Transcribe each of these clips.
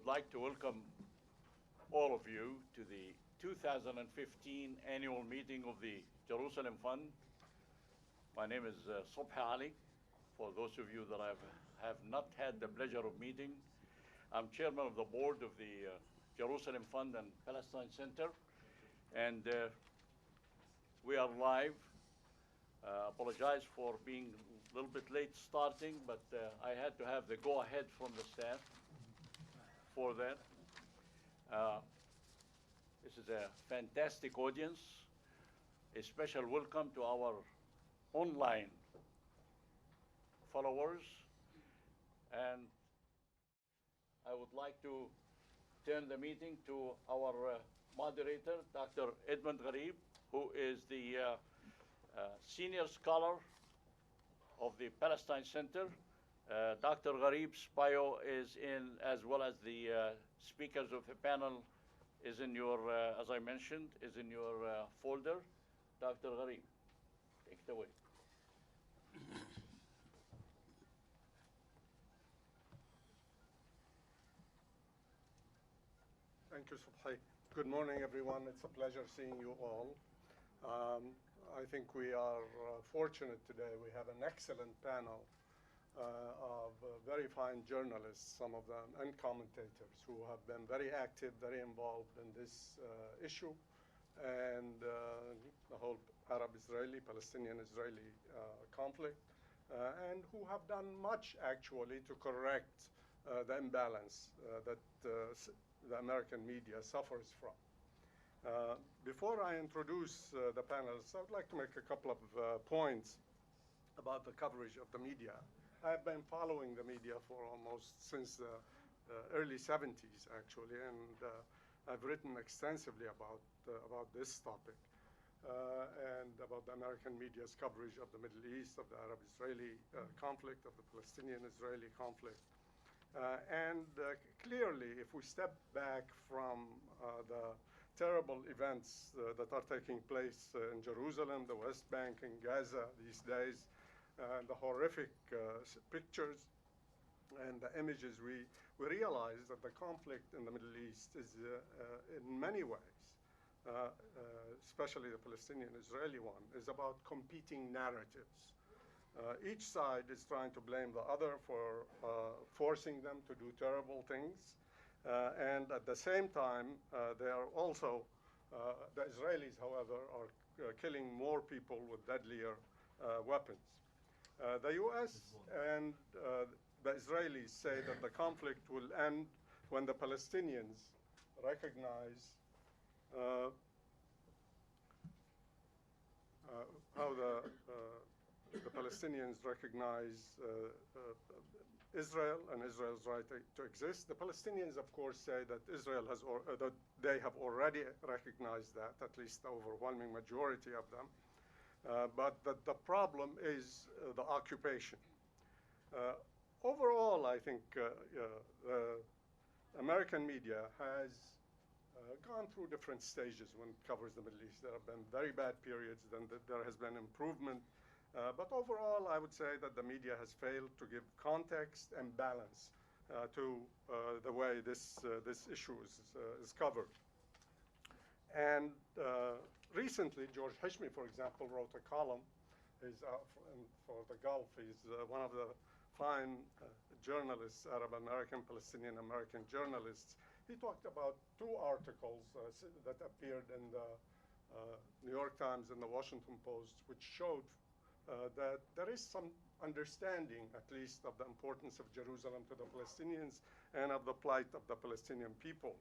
like to welcome all of you to the 2015 annual meeting of the Jerusalem Fund. My name is Subhi Ali. For those of you that have not had the pleasure of meeting, I'm chairman of the board of the Jerusalem Fund and Palestine Center, and we are live. Apologize for being a little bit late starting, but I had to have the go-ahead from the staff for that. This is a fantastic audience. A special welcome to our online followers. And I would like to turn the meeting to our moderator, Dr. Edmund Gharib, who is the senior scholar of the Palestine Center. Dr. Gharib's bio is in, as well as the speakers of the panel, is in your, as I mentioned, is in your folder. Dr. Gharib, take it away. Thank you, Subhi. Good morning, everyone. It's a pleasure seeing you all. I think we are fortunate today. We have an excellent panel of very fine journalists, some of them, and commentators who have been very active, very involved in this issue, and the whole Arab-Israeli, Palestinian-Israeli conflict, and who have done much, actually, to correct the imbalance that the American media suffers from. Before I introduce the panelists, I would like to make a couple of points about the coverage of the media. I've been following the media for almost since the early 70s, actually, and I've written extensively about this topic and about the American media's coverage of the Middle East, of the Arab-Israeli conflict, of the Palestinian-Israeli conflict. Clearly, if we step back from the terrible events that are taking place in Jerusalem, the West Bank, and Gaza these days, the horrific pictures and the images, we realize that the conflict in the Middle East is, in many ways, especially the Palestinian-Israeli one, is about competing narratives. Each side is trying to blame the other for forcing them to do terrible things. And at the same time, they are also, the Israelis, however, are killing more people with deadlier weapons. The U.S. and the Israelis say that the conflict will end when the Palestinians recognize how the Palestinians recognize Israel and Israel's right to exist. The Palestinians, of course, say that Israel has, that they have already recognized that, at least the overwhelming majority of them. But that the problem is the occupation. Overall, I think the American media has gone through different stages when it covers the Middle East. There have been very bad periods, then there has been improvement. But overall, I would say that the media has failed to give context and balance to the way this issue is covered. And recently, George Hishmi, for example, wrote a column for the Gulf. He's one of the fine journalists, Arab American, Palestinian American journalists. He talked about two articles that appeared in the New York Times and the Washington Post, which showed that there is some understanding, at least, of the importance of Jerusalem to the Palestinians and of the plight of the Palestinian people.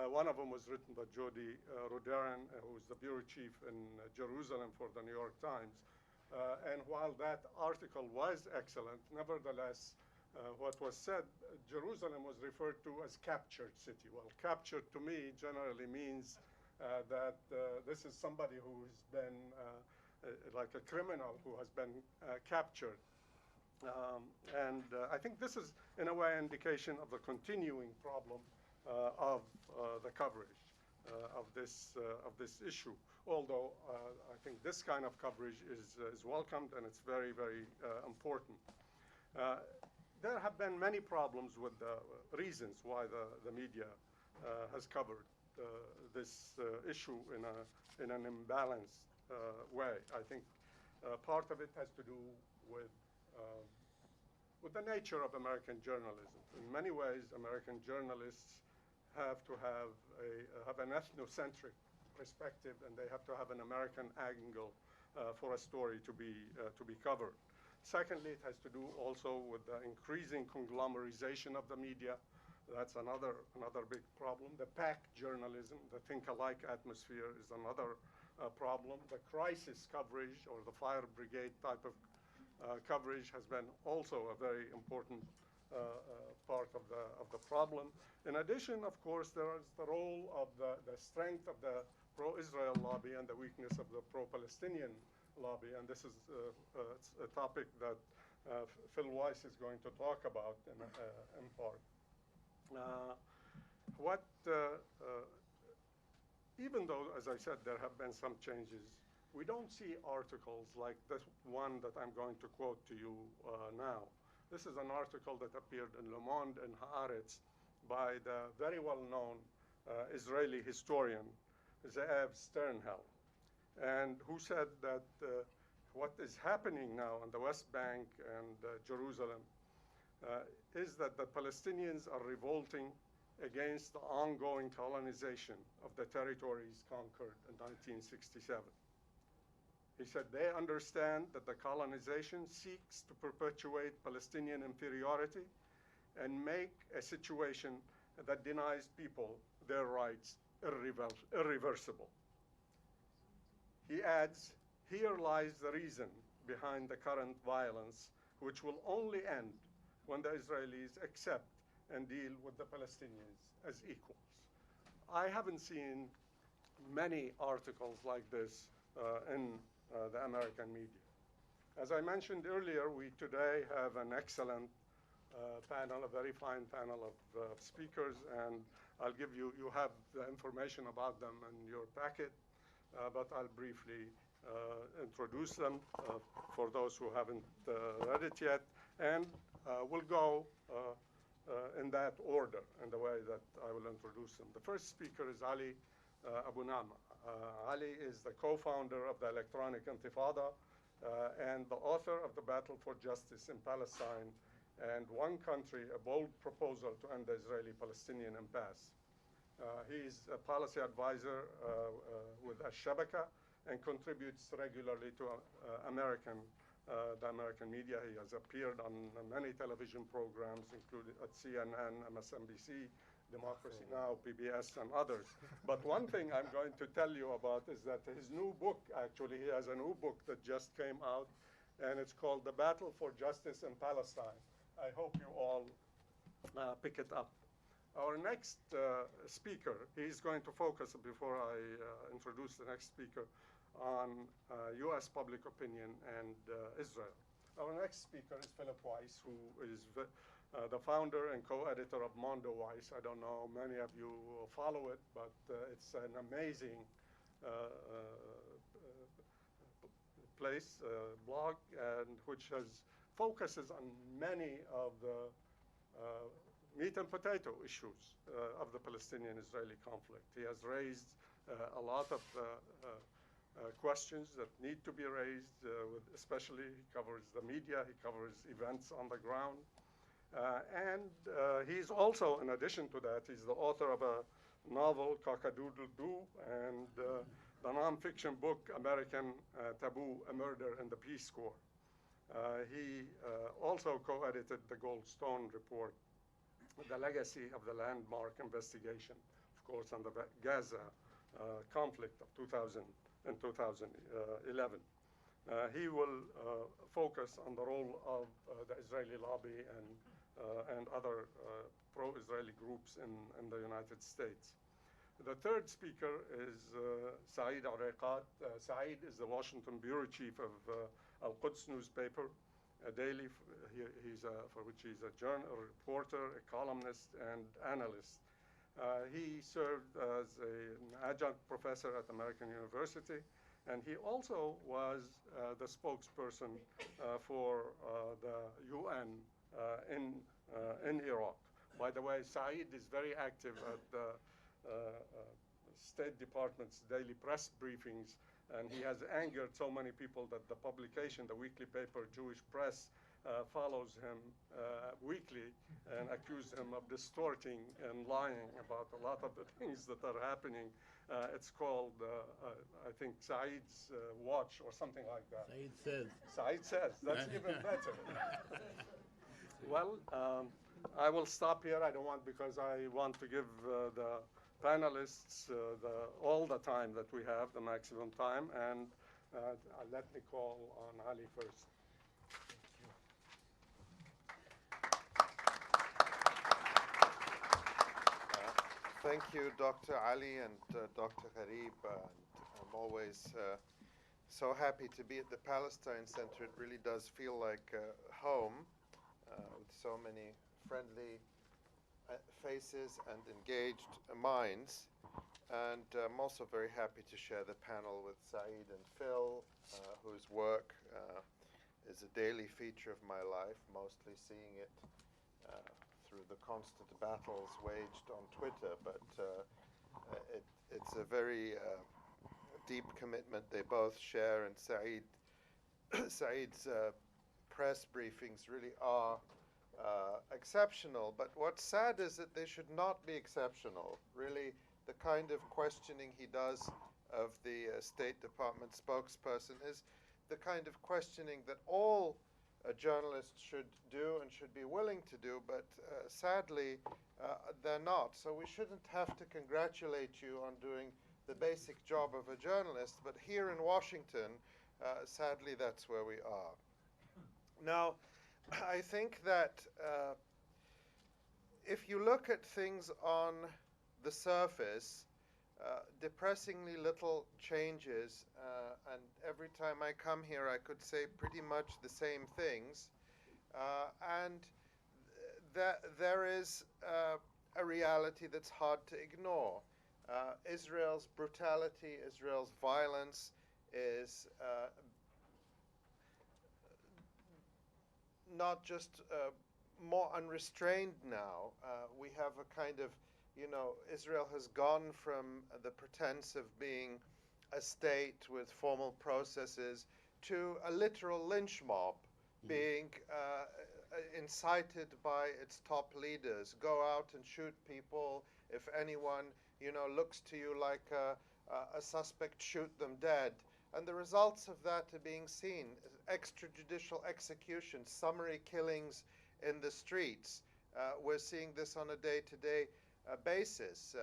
One of them was written by Jody Roderin, who is the bureau chief in Jerusalem for the New York Times. And while that article was excellent, nevertheless, what was said, Jerusalem was referred to as captured city. Well, captured to me generally means that this is somebody who's been like a criminal who has been captured. I think this is, in a way, indication of the continuing problem of the coverage of this issue. Although I think this kind of coverage is welcomed, and it's very, very important. there have been many problems with the reasons why the media has covered this issue in an imbalanced way. I think part of it has to do with the nature of American journalism. In many ways, American journalists have to have an ethnocentric perspective, and they have to have an American angle for a story to be covered. Secondly, it has to do also with the increasing conglomerization of the media. That's another big problem. The pack journalism, the think-alike atmosphere, is another problem. The crisis coverage or the fire brigade type of coverage has been also a very important part of the problem. In addition, of course, there is the role of the strength of the pro-Israel lobby and the weakness of the pro-Palestinian lobby, and this is a topic that Phil Weiss is going to talk about in part. Even though, as I said, there have been some changes, we don't see articles like this one that I'm going to quote to you now. This is an article that appeared in Le Monde and Haaretz by the very well-known Israeli historian, Ze'ev Sternhell, and who said that what is happening now in the West Bank and Jerusalem is that the Palestinians are revolting against the ongoing colonization of the territories conquered in 1967. He said they understand that the colonization seeks to perpetuate Palestinian inferiority and make a situation that denies people their rights irreversible. He adds, here lies the reason behind the current violence, which will only end when the Israelis accept and deal with the Palestinians as equals. I haven't seen many articles like this in the American media. As I mentioned earlier, we today have an excellent panel, a very fine panel of speakers, and I'll give you have the information about them in your packet, but I'll briefly introduce them for those who haven't read it yet, and we'll go in that order, in the way that I will introduce them. The first speaker is Ali Abunimah. Ali is the co-founder of the Electronic Intifada and the author of The Battle for Justice in Palestine and One Country, a bold proposal to end the Israeli-Palestinian impasse. He's a policy advisor with Al-Shabaka and contributes regularly to the American media. He has appeared on many television programs, including at CNN, MSNBC, Democracy Now!, PBS, and others. But one thing I'm going to tell you about is that his new book, actually, he has a new book that just came out, and it's called The Battle for Justice in Palestine. I hope you all pick it up. Our next speaker, he's going to focus, before I introduce the next speaker, on U.S. public opinion and Israel. Our next speaker is Philip Weiss, who is the founder and co-editor of Mondo Weiss. I don't know, many of you follow it, but it's an amazing blog, and which focuses on many of the meat and potato issues of the Palestinian-Israeli conflict. He has raised a lot of questions that need to be raised, especially he covers the media, he covers events on the ground. And he's also, in addition to that, he's the author of a novel, Cock-a-Doodle-Doo, and the nonfiction book, American Taboo, A Murder in the Peace Corps. He also co-edited the Goldstone report, The Legacy of the Landmark Investigation, of course, on the Gaza conflict of 2011. He will focus on the role of the Israeli lobby and other pro-Israeli groups in the United States. The third speaker is Said Arikat. Said is the Washington bureau chief of Al-Quds newspaper, a daily, for which he's a reporter, a columnist, and analyst. He served as an adjunct professor at American University, and he also was the spokesperson for the UN in Iraq. By the way, Saeed is very active at the State Department's daily press briefings, and he has angered so many people that the publication, the weekly paper Jewish Press, follows him weekly and accused him of distorting and lying about a lot of the things that are happening. It's called, I think, Saeed's Watch or something like that. Said says. Saeed says. That's even better. Well, I will stop here. I don't want, because I want to give the panelists all the time that we have, the maximum time, and let me call on Ali first. Thank you, Dr. Ali and Dr. Gharib. I'm always so happy to be at the Palestine Center. It really does feel like home with so many friendly faces and engaged minds. And I'm also very happy to share the panel with Saeed and Phil, whose work is a daily feature of my life, mostly seeing it through the constant battles waged on Twitter, but it's a very deep commitment they both share, and Saeed's press briefings really are exceptional, but what's sad is that they should not be exceptional. Really, the kind of questioning he does of the State Department spokesperson is the kind of questioning that all journalists should do and should be willing to do, but sadly they're not. So we shouldn't have to congratulate you on doing the basic job of a journalist, but here in Washington, sadly that's where we are. Now, I think that if you look at things on the surface, depressingly little changes, and every time I come here I could say pretty much the same things, and there is a reality that's hard to ignore. Israel's brutality, Israel's violence is not just more unrestrained now. We have a kind of, Israel has gone from the pretense of being a state with formal processes to a literal lynch mob being incited by its top leaders. Go out and shoot people. If anyone, looks to you like a suspect, shoot them dead. And the results of that are being seen. Extrajudicial executions, summary killings in the streets. We're seeing this on a day-to-day basis.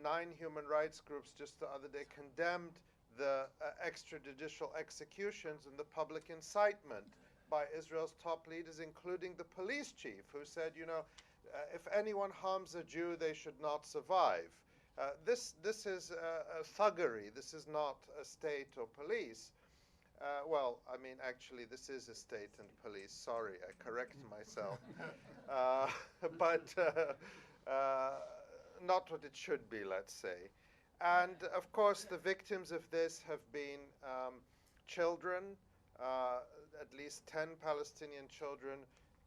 9 human rights groups just the other day condemned the extrajudicial executions and the public incitement by Israel's top leaders, including the police chief, who said, if anyone harms a Jew, they should not survive. This is thuggery. This is not a state or police. Well, I mean, actually, this is a state and police. Sorry, I correct myself. But not what it should be, let's say. And, of course, the victims of this have been children, at least 10 Palestinian children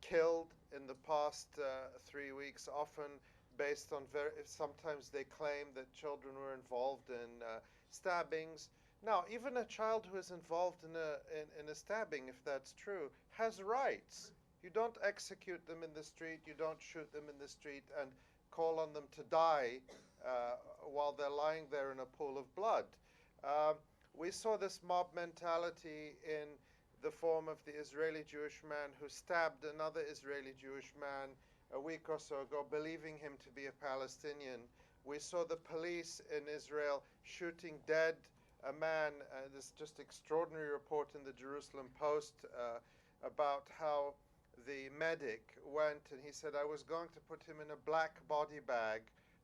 killed in the past 3 weeks, often based on sometimes they claim that children were involved in stabbings. Now, even a child who is involved in a stabbing, if that's true, has rights. You don't execute them in the street, you don't shoot them in the street and call on them to die while they're lying there in a pool of blood. We saw this mob mentality in the form of the Israeli Jewish man who stabbed another Israeli Jewish man a week or so ago, believing him to be a Palestinian. We saw the police in Israel shooting dead a man. This just extraordinary report in the Jerusalem Post about how the medic went and he said, I was going to put him in a black body bag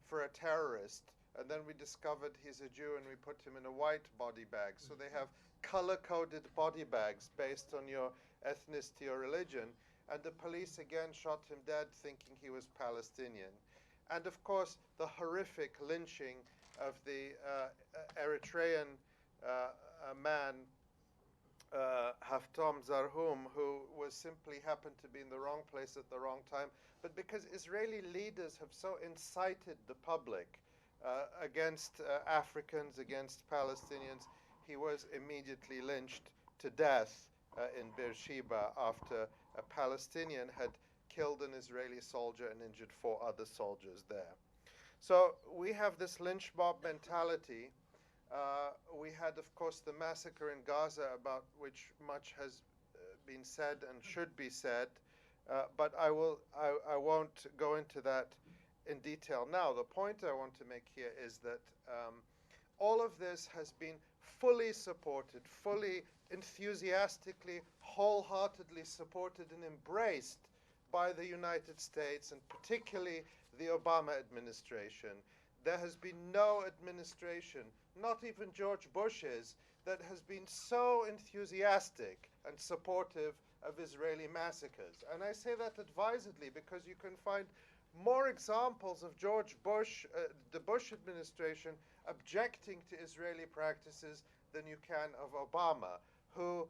for a terrorist, and then we discovered he's a Jew and we put him in a white body bag. So they have color-coded body bags based on your ethnicity or religion, and the police again shot him dead thinking he was Palestinian. And of course, the horrific lynching of the Eritrean man Haftam Zarhum, who was simply happened to be in the wrong place at the wrong time, but because Israeli leaders have so incited the public against Africans, against Palestinians, he was immediately lynched to death in Beersheba after a Palestinian had killed an Israeli soldier and injured 4 other soldiers there. So we have this lynch mob mentality. We had, of course, the massacre in Gaza, about which much has been said and should be said, but I won't go into that in detail now. The point I want to make here is that all of this has been fully supported, fully enthusiastically, wholeheartedly supported and embraced by the United States, and particularly the Obama administration. There has been no administration, not even George Bush's, that has been so enthusiastic and supportive of Israeli massacres. And I say that advisedly because you can find more examples of George Bush, the Bush administration, objecting to Israeli practices than you can of Obama, who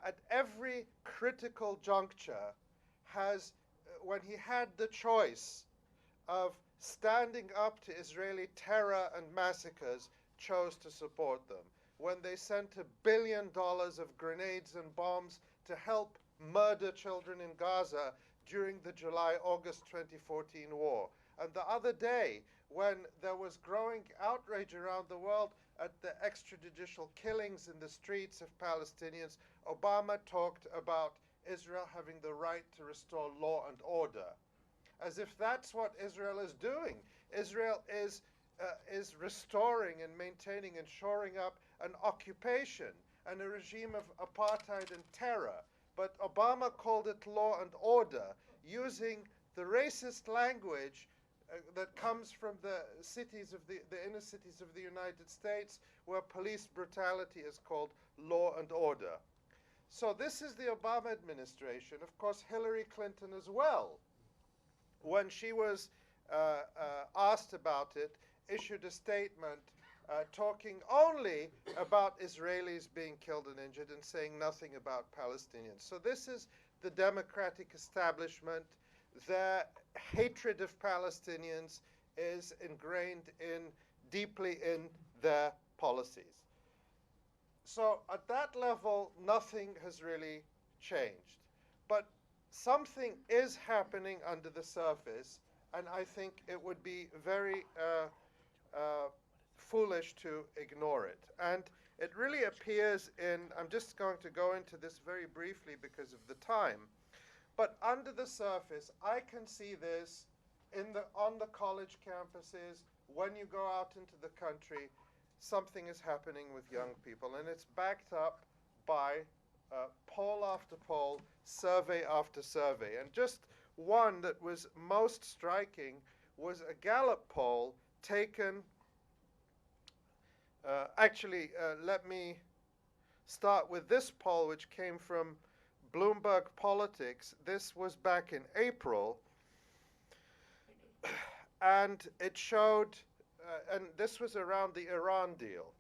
at every critical juncture has, when he had the choice of standing up to Israeli terror and massacres, chose to support them. When they sent $1 billion of grenades and bombs to help murder children in Gaza during the July-August 2014 war. And the other day, when there was growing outrage around the world at the extrajudicial killings in the streets of Palestinians, Obama talked about Israel having the right to restore law and order, as if that's what Israel is doing. Israel is restoring and maintaining and shoring up an occupation and a regime of apartheid and terror. But Obama called it law and order, using the racist language that comes from the cities of the inner cities of the United States, where police brutality is called law and order. So this is the Obama administration. Of course, Hillary Clinton as well, when she was asked about it, issued a statement talking only about Israelis being killed and injured and saying nothing about Palestinians. So this is the Democratic establishment. Their hatred of Palestinians is ingrained deeply in their policies. So at that level, nothing has really changed. But something is happening under the surface, and I think it would be very foolish to ignore it. And it really appears in, I'm just going to go into this very briefly because of the time, but under the surface, I can see this on the college campuses, when you go out into the country, something is happening with young people, and it's backed up by poll after poll, survey after survey. And just one that was most striking was a Gallup poll taken, let me start with this poll, which came from Bloomberg Politics. This was back in April, and it showed, and this was around the Iran deal,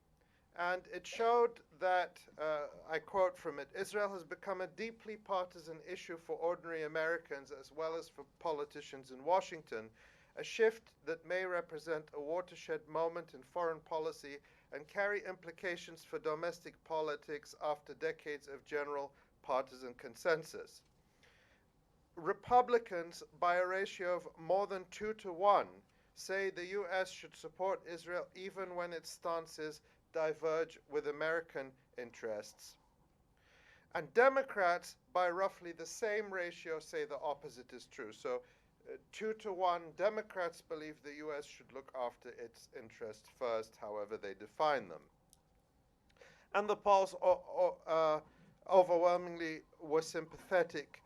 and it showed that, I quote from it, Israel has become a deeply partisan issue for ordinary Americans as well as for politicians in Washington, a shift that may represent a watershed moment in foreign policy and carry implications for domestic politics after decades of general partisan consensus. Republicans, by a ratio of more than 2 to 1, say the U.S. should support Israel even when its stances diverge with American interests. And Democrats, by roughly the same ratio, say the opposite is true. So 2 to 1, Democrats believe the U.S. should look after its interests first, however they define them. And the polls overwhelmingly were sympathetic,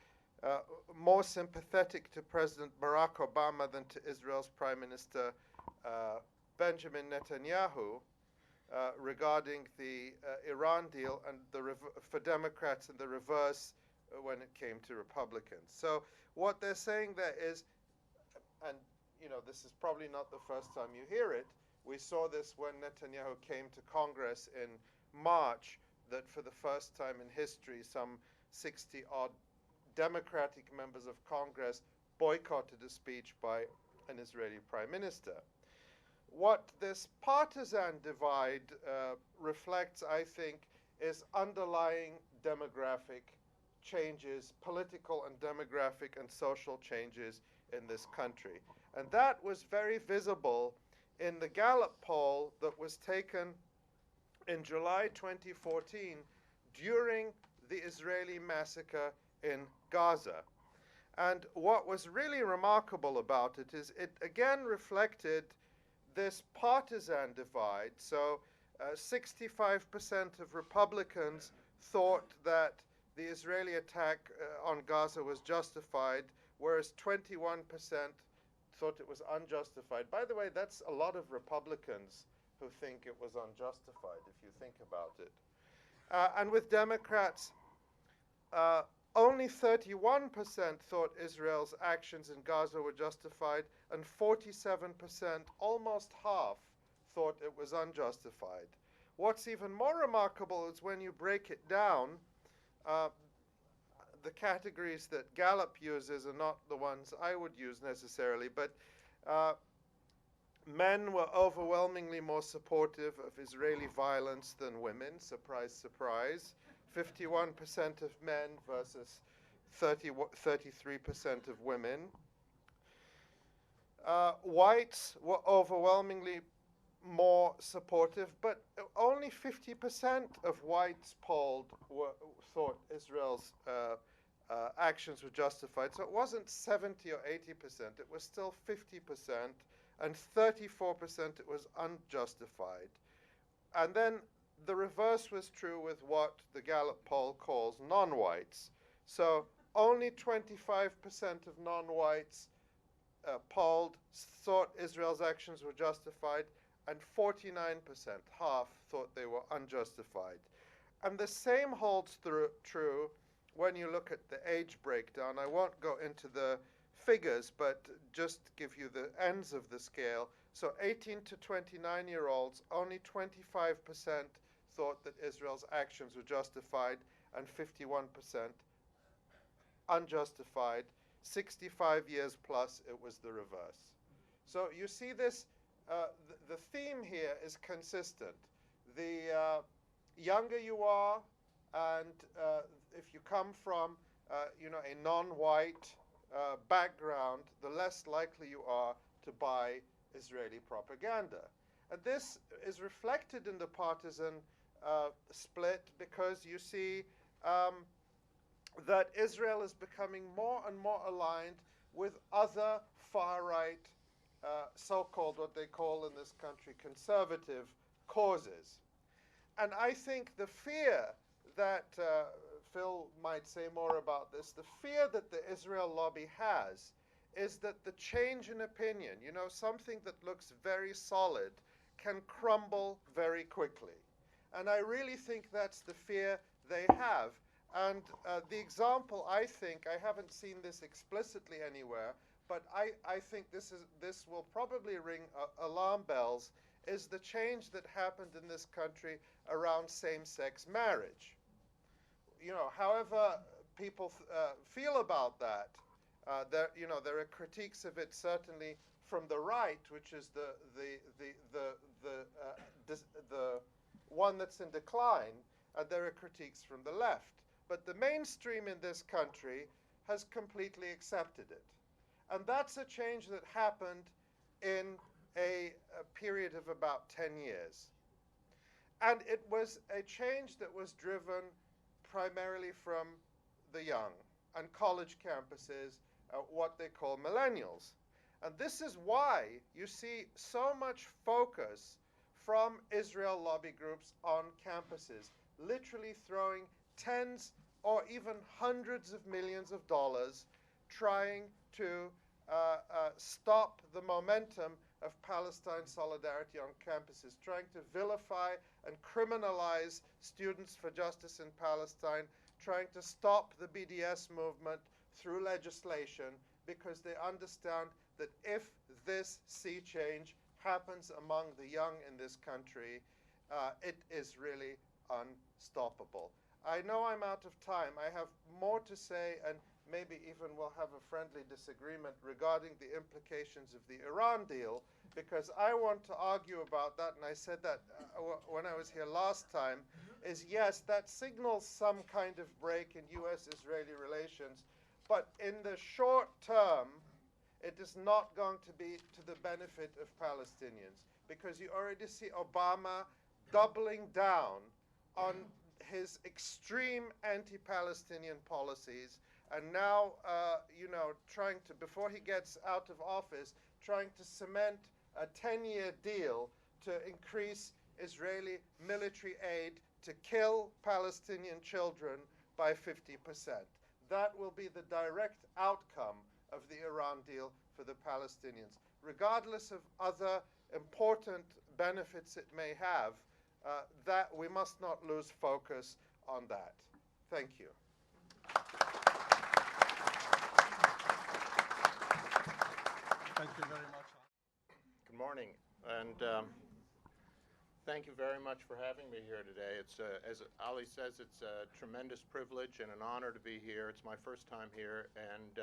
more sympathetic to President Barack Obama than to Israel's Prime Minister Benjamin Netanyahu regarding the Iran deal, and for Democrats, and the reverse when it came to Republicans. So what they're saying there is, and this is probably not the first time you hear it, we saw this when Netanyahu came to Congress in March, that for the first time in history, some 60-odd Democratic members of Congress boycotted a speech by an Israeli prime minister. What this partisan divide reflects, I think, is underlying demographic changes, political and demographic and social changes in this country. And that was very visible in the Gallup poll that was taken in July 2014 during the Israeli massacre in Gaza. And what was really remarkable about it is it again reflected this partisan divide. So 65% of Republicans thought that the Israeli attack on Gaza was justified, whereas 21% thought it was unjustified. By the way, that's a lot of Republicans who think it was unjustified, if you think about it. And with Democrats, only 31% thought Israel's actions in Gaza were justified, and 47%, almost half, thought it was unjustified. What's even more remarkable is when you break it down, the categories that Gallup uses are not the ones I would use necessarily, but men were overwhelmingly more supportive of Israeli violence than women. Surprise, surprise. 51% of men versus 33% of women. Whites were overwhelmingly more supportive, but only 50% of whites polled thought Israel's actions were justified. So it wasn't 70 or 80%, it was still 50%, and 34% it was unjustified. And then the reverse was true with what the Gallup poll calls non-whites. So only 25% of non-whites polled thought Israel's actions were justified, and 49%, half, thought they were unjustified. And the same holds true when you look at the age breakdown. I won't go into the figures, but just give you the ends of the scale. So 18 to 29-year-olds, only 25% thought that Israel's actions were justified, and 51% unjustified. 65 years plus, it was the reverse. So you see this, the theme here is consistent. The younger you are, and if you come from a non-white background, the less likely you are to buy Israeli propaganda. And this is reflected in the partisan split, because you see that Israel is becoming more and more aligned with other far-right, so-called, what they call in this country, conservative causes. And I think the fear that, Phil might say more about this, the fear that the Israel lobby has is that the change in opinion, something that looks very solid, can crumble very quickly. And I really think that's the fear they have. And the example, I think, I haven't seen this explicitly anywhere, but I think this will probably ring alarm bells, is the change that happened in this country around same-sex marriage. However people feel about that, there are critiques of it certainly from the right, which is the one that's in decline, and there are critiques from the left. But the mainstream in this country has completely accepted it. And that's a change that happened in a period of about 10 years. And it was a change that was driven primarily from the young and college campuses, what they call millennials. And this is why you see so much focus from Israel lobby groups on campuses, literally throwing tens or even hundreds of millions of dollars trying to stop the momentum of Palestine solidarity on campuses, trying to vilify and criminalize students for justice in Palestine, trying to stop the BDS movement through legislation, because they understand that if this sea change happens among the young in this country, it is really unstoppable. I know I'm out of time. I have more to say, and maybe even we'll have a friendly disagreement regarding the implications of the Iran deal, because I want to argue about that, and I said that when I was here last time, is yes, that signals some kind of break in U.S.-Israeli relations, but in the short term, it is not going to be to the benefit of Palestinians, because you already see Obama doubling down on his extreme anti-Palestinian policies, and now, trying to, before he gets out of office, trying to cement a 10-year deal to increase Israeli military aid to kill Palestinian children by 50%. That will be the direct outcome of the Iran deal for the Palestinians. Regardless of other important benefits it may have, that we must not lose focus on that. Thank you. Thank you very much. Good morning, and thank you very much for having me here today. It's, as Ali says, it's a tremendous privilege and an honor to be here. It's my first time here, and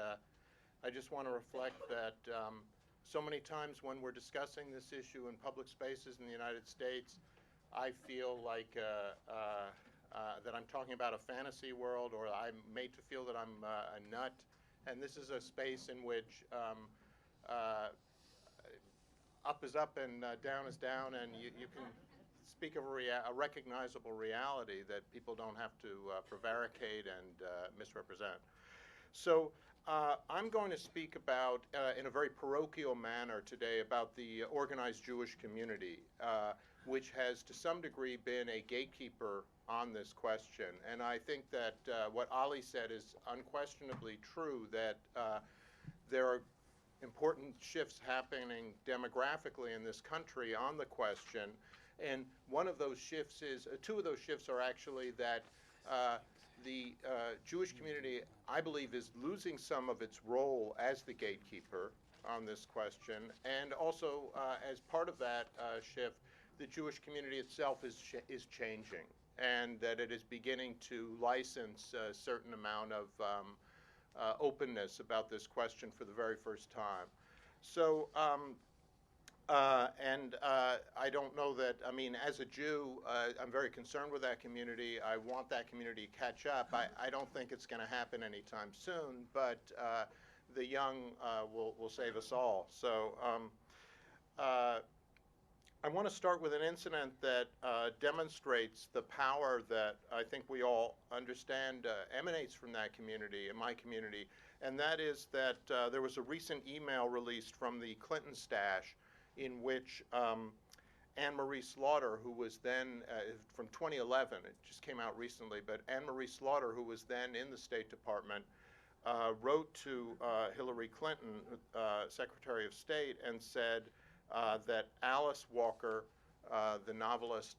I just want to reflect that so many times when we're discussing this issue in public spaces in the United States, I feel like that I'm talking about a fantasy world, or I'm made to feel that I'm a nut, and this is a space in which up is up and down is down, and you can speak of a recognizable reality that people don't have to prevaricate and misrepresent. So I'm going to speak about, in a very parochial manner today, about the organized Jewish community, which has to some degree been a gatekeeper on this question. And I think that what Ali said is unquestionably true, that there are important shifts happening demographically in this country on the question. And one of those shifts is, two of those shifts are actually that the Jewish community, I believe, is losing some of its role as the gatekeeper on this question. And also, as part of that shift, the Jewish community itself is changing, and that it is beginning to license a certain amount of openness about this question for the very first time. So, I don't know that, I mean, as a Jew, I'm very concerned with that community. I want that community to catch up. I don't think it's going to happen anytime soon, but the young will save us all. So I want to start with an incident that demonstrates the power that I think we all understand emanates from that community, in my community, and that is that there was a recent email released from the Clinton stash in which Anne-Marie Slaughter, who was then, from 2011, it just came out recently, but Anne-Marie Slaughter, who was then in the State Department, wrote to Hillary Clinton, Secretary of State, and said that Alice Walker, the novelist,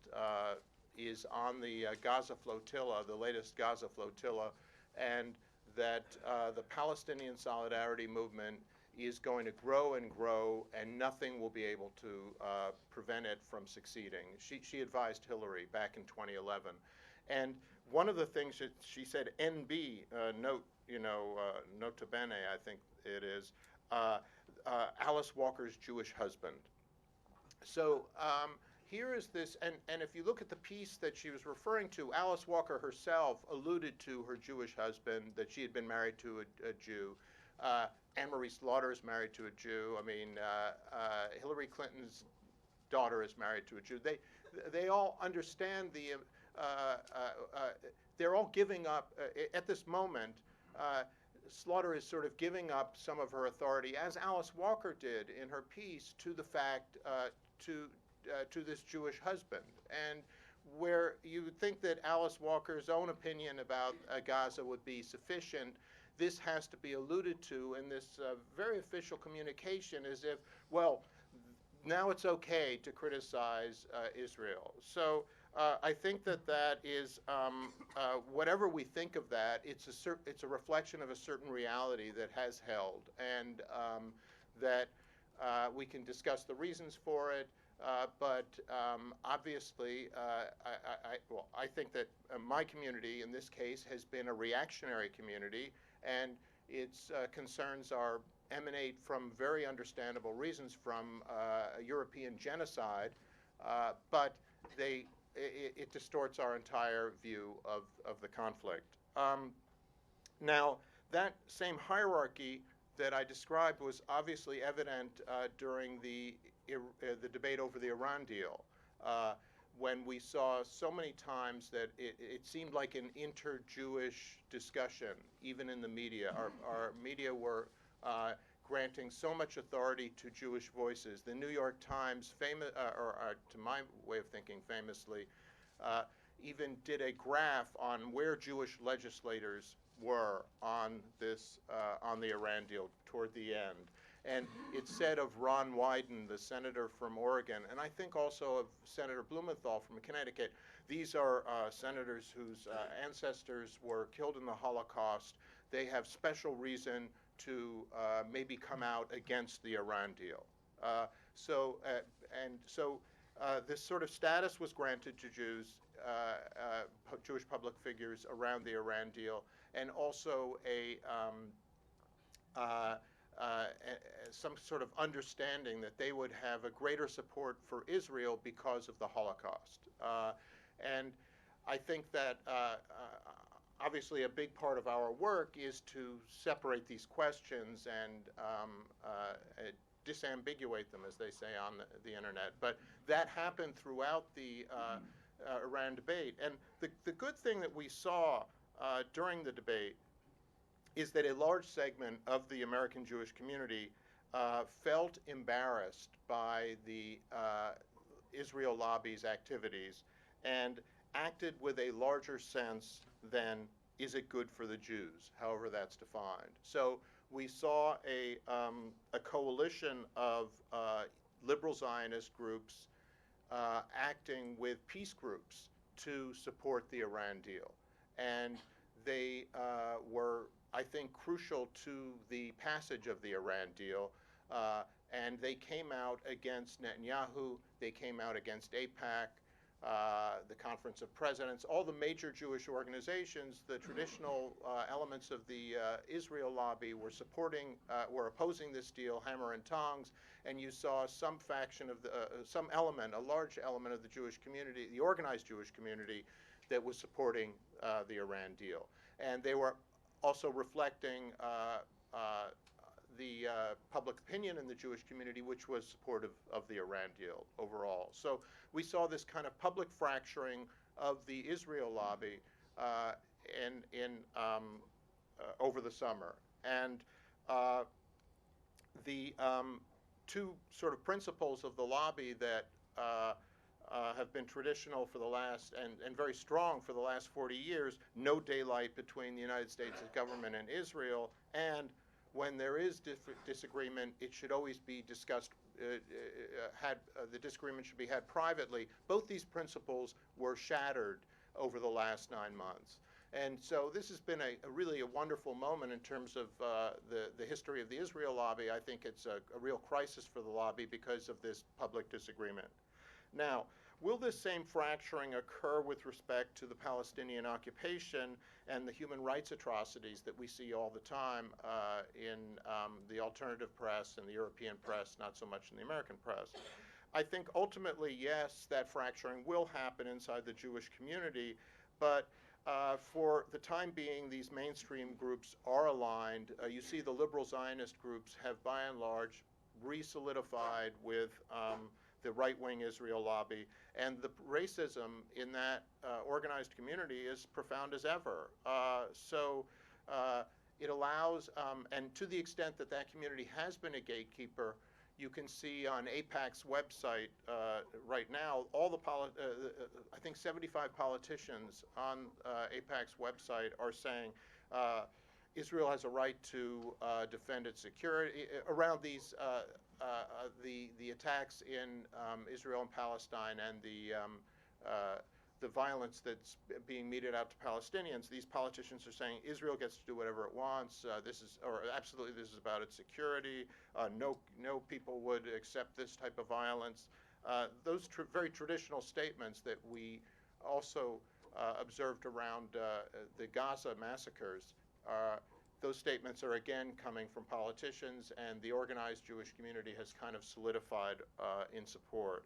is on the Gaza flotilla, the latest Gaza flotilla, and that the Palestinian Solidarity Movement is going to grow and grow, and nothing will be able to prevent it from succeeding. She advised Hillary back in 2011. And one of the things that she said, NB, note to bene, I think it is, Alice Walker's Jewish husband. So here is this, and if you look at the piece that she was referring to, Alice Walker herself alluded to her Jewish husband, that she had been married to a Jew. Anne-Marie Slaughter is married to a Jew. I mean, Hillary Clinton's daughter is married to a Jew. They all understand they're all giving up, at this moment, Slaughter is sort of giving up some of her authority, as Alice Walker did in her piece, to the fact, to this Jewish husband. And where you would think that Alice Walker's own opinion about Gaza would be sufficient, this has to be alluded to in this very official communication, as if, well, now it's okay to criticize Israel. So I think that is, whatever we think of that, it's a reflection of a certain reality that has held, and that we can discuss the reasons for it. But obviously, I think that my community, in this case, has been a reactionary community, and its concerns emanate from very understandable reasons, from a European genocide, but it distorts our entire view of the conflict. Now, that same hierarchy that I described was obviously evident during the debate over the Iran deal, when we saw so many times that it seemed like an inter-Jewish discussion, even in the media. Our media were granting so much authority to Jewish voices. The New York Times, to my way of thinking, famously, even did a graph on where Jewish legislators were on the Iran deal toward the end. And it said of Ron Wyden, the senator from Oregon, and I think also of Senator Blumenthal from Connecticut, these are senators whose ancestors were killed in the Holocaust. They have special reason to maybe come out against the Iran deal. So this sort of status was granted to Jews, Jewish public figures around the Iran deal, and also some sort of understanding that they would have a greater support for Israel because of the Holocaust. And I think that obviously a big part of our work is to separate these questions and disambiguate them, as they say on the internet. But that happened throughout the Iran debate. And the good thing that we saw during the debate is that a large segment of the American Jewish community felt embarrassed by the Israel lobby's activities and acted with a larger sense than is it good for the Jews, however that's defined. So we saw a coalition of liberal Zionist groups acting with peace groups to support the Iran deal. And they were, I think, crucial to the passage of the Iran deal. And they came out against Netanyahu, they came out against AIPAC, the Conference of Presidents, all the major Jewish organizations. The traditional elements of the Israel lobby were opposing this deal, hammer and tongs, and you saw some faction of a large element of the Jewish community, the organized Jewish community, that was supporting the Iran deal. And they were also reflecting the public opinion in the Jewish community, which was supportive of the Iran deal overall. So we saw this kind of public fracturing of the Israel lobby over the summer. And the two sort of principles of the lobby that have been traditional for the last, and very strong for the last 40 years, no daylight between the United States government and Israel, and when there is disagreement, it should always be discussed, the disagreement should be had privately. Both these principles were shattered over the last 9 months. And so this has been really a wonderful moment in terms of the history of the Israel lobby. I think it's a real crisis for the lobby because of this public disagreement. Now, will this same fracturing occur with respect to the Palestinian occupation and the human rights atrocities that we see all the time in the alternative press and the European press, not so much in the American press? I think ultimately, yes, that fracturing will happen inside the Jewish community, but for the time being, these mainstream groups are aligned. You see the liberal Zionist groups have, by and large, re-solidified with the right-wing Israel lobby, and the racism in that organized community is profound as ever. So it allows, and to the extent that that community has been a gatekeeper, you can see on AIPAC's website right now, all the I think 75 politicians on AIPAC's website are saying Israel has a right to defend its security around these the attacks in Israel and Palestine and the violence that's being meted out to Palestinians. These politicians are saying Israel gets to do whatever it wants. This is about its security. No people would accept this type of violence. those very traditional statements that we also observed around the Gaza massacres, those statements are again coming from politicians, and the organized Jewish community has kind of solidified in support.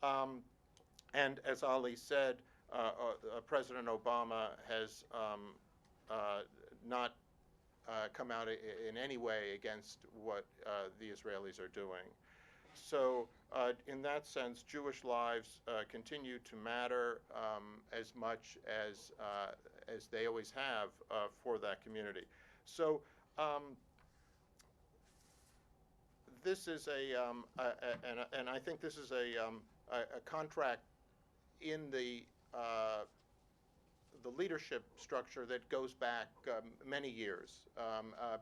And as Ali said, President Obama has not come out in any way against what the Israelis are doing. So in that sense, Jewish lives continue to matter as much as they always have for that community. So this is and I think this is a contract in the leadership structure that goes back many years,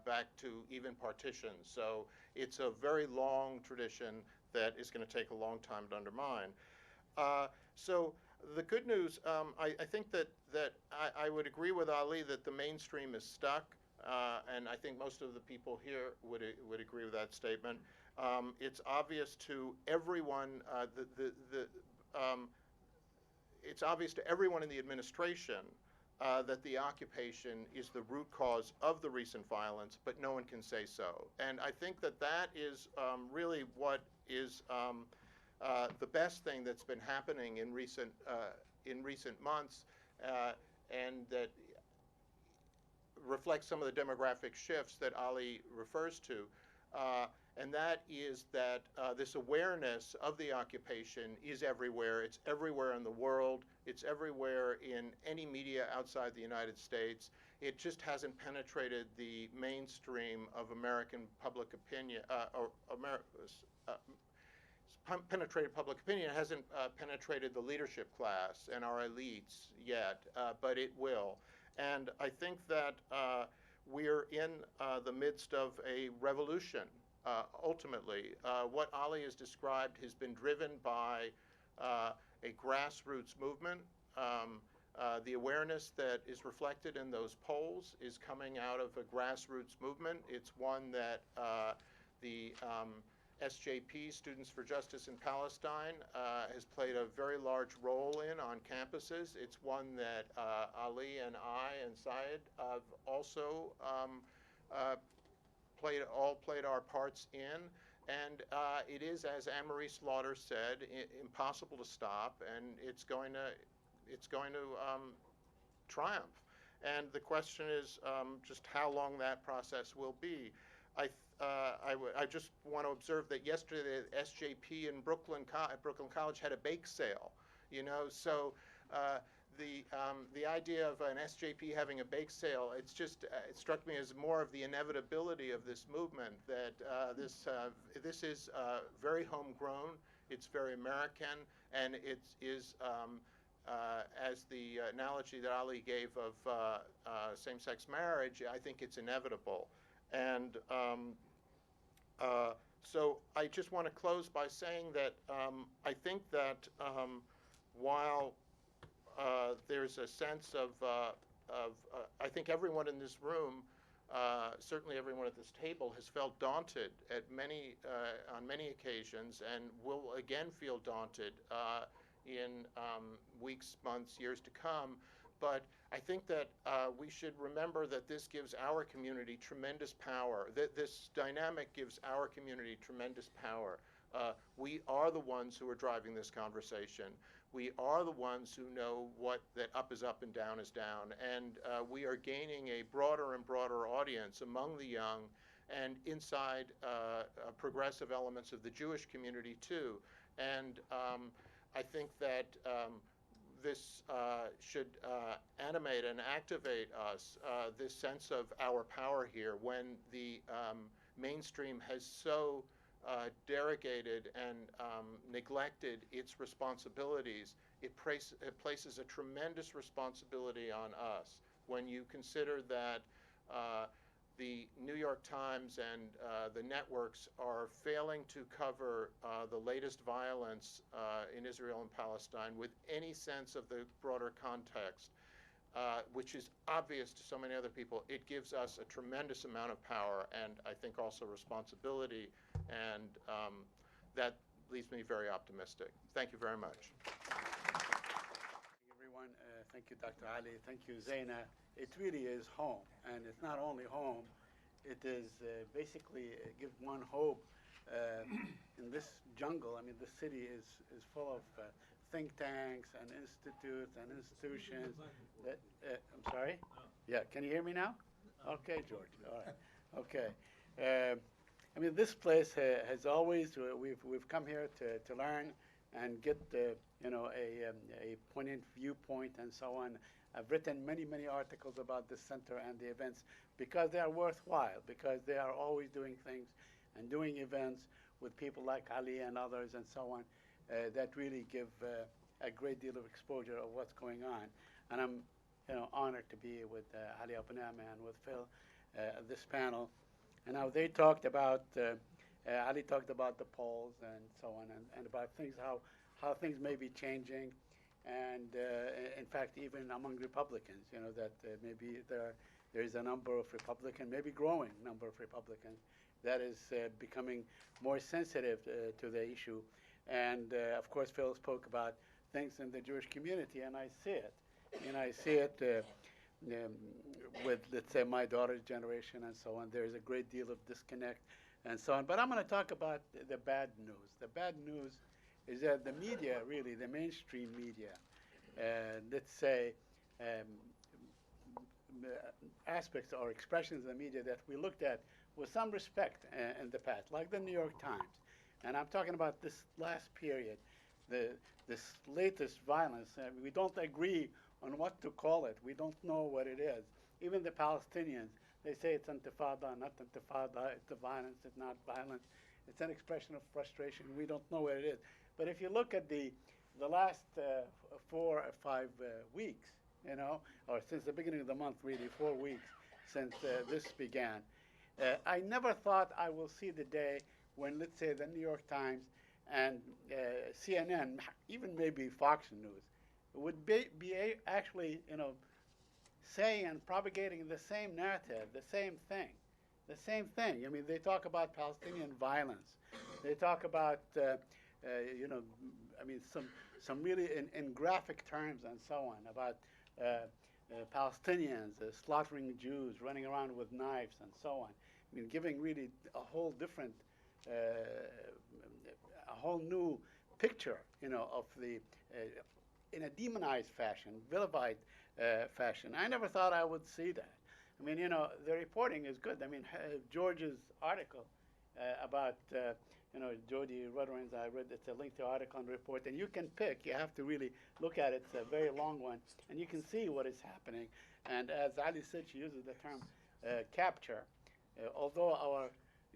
back to even partition. So it's a very long tradition that is going to take a long time to undermine. So the good news, I think that I would agree with Ali that the mainstream is stuck, and I think most of the people here would agree with that statement. It's obvious to everyone it's obvious to everyone in the administration that the occupation is the root cause of the recent violence, but no one can say so. And I think that is really what is the best thing that's been happening in recent months, and that reflects some of the demographic shifts that Ali refers to. And that is that this awareness of the occupation is everywhere. It's everywhere in the world. It's everywhere in any media outside the United States. It just hasn't penetrated the mainstream of American public opinion, penetrated public opinion. It hasn't penetrated the leadership class and our elites yet, but it will. And I think that we're in the midst of a revolution. Ultimately, what Ali has described has been driven by a grassroots movement. The awareness that is reflected in those polls is coming out of a grassroots movement. It's one that the SJP, Students for Justice in Palestine, has played a very large role in on campuses. It's one that Ali and I and Syed have also played our parts in, and it is, as Anne-Marie Slaughter said, impossible to stop, and it's going to triumph. And the question is just how long that process will be. I just want to observe that yesterday the SJP in Brooklyn College had a bake sale. So. The idea of an SJP having a bake sale, it struck me as more of the inevitability of this movement, that this is very homegrown, it's very American, and it is, as the analogy that Ali gave of same-sex marriage, I think it's inevitable. And so I just want to close by saying that I think that while there's a sense of I think everyone in this room, certainly everyone at this table, has felt daunted on many occasions, and will again feel daunted in weeks, months, years to come. But I think that we should remember that this gives our community tremendous power. That this dynamic gives our community tremendous power. We are the ones who are driving this conversation. We are the ones who know that up is up and down is down. And we are gaining a broader and broader audience among the young and inside progressive elements of the Jewish community too. And I think that this should animate and activate us, this sense of our power here, when the mainstream has so derogated and neglected its responsibilities. It places a tremendous responsibility on us. When you consider that the New York Times and the networks are failing to cover the latest violence in Israel and Palestine with any sense of the broader context, which is obvious to so many other people, it gives us a tremendous amount of power and I think also responsibility, and that leaves me very optimistic. Thank you very much. Everyone, thank you, Dr. Ali. Thank you, Zaina. It really is home, and it's not only home. It is basically give one hope in this jungle. I mean, the city is full of think tanks and institutes and institutions. That, I'm sorry? Yeah, can you hear me now? Okay, George. All right. Okay. I mean, this place has always, we've come here to learn and get a poignant viewpoint and so on. I've written many articles about this center and the events because they are worthwhile, because they are always doing things and doing events with people like Ali and others and so on that really give a great deal of exposure of what's going on. And I'm honored to be with Ali Abunimah and with Phil at this panel. And now they talked about, Ali talked about the polls and so on, and about things, how things may be changing, and in fact, even among Republicans, that maybe there is a number of Republicans, maybe growing number of Republicans, that is becoming more sensitive to the issue. And of course, Phil spoke about things in the Jewish community, and I see it. And I see it with, let's say, my daughter's generation and so on. There's a great deal of disconnect and so on. But I'm going to talk about the bad news. The bad news is that the media, really, the mainstream media, let's say, aspects or expressions of the media that we looked at with some respect in the past, like the New York Times. And I'm talking about this last period, this latest violence. We don't agree on what to call it. We don't know what it is. Even the Palestinians, they say it's intifada, not intifada, it's the violence, it's not violence. It's an expression of frustration. We don't know what it is. But if you look at the last 4 or 5 weeks, or since the beginning of the month, really, 4 weeks since this began, I never thought I will see the day when, let's say, the New York Times and CNN, even maybe Fox News, would be actually, saying and propagating the same narrative, the same thing. I mean, they talk about Palestinian violence. They talk about, I mean, some really in graphic terms and so on, about Palestinians slaughtering Jews, running around with knives and so on. I mean, giving really a whole different, a whole new picture, of the, in a demonized fashion, vilified fashion. I never thought I would see that. I mean, the reporting is good. I mean, George's article about, Jody Rudderins, I read, it's a lengthy article and report, and you can pick. You have to really look at it. It's a very long one, and you can see what is happening. And as Ali said, she uses the term capture. Although our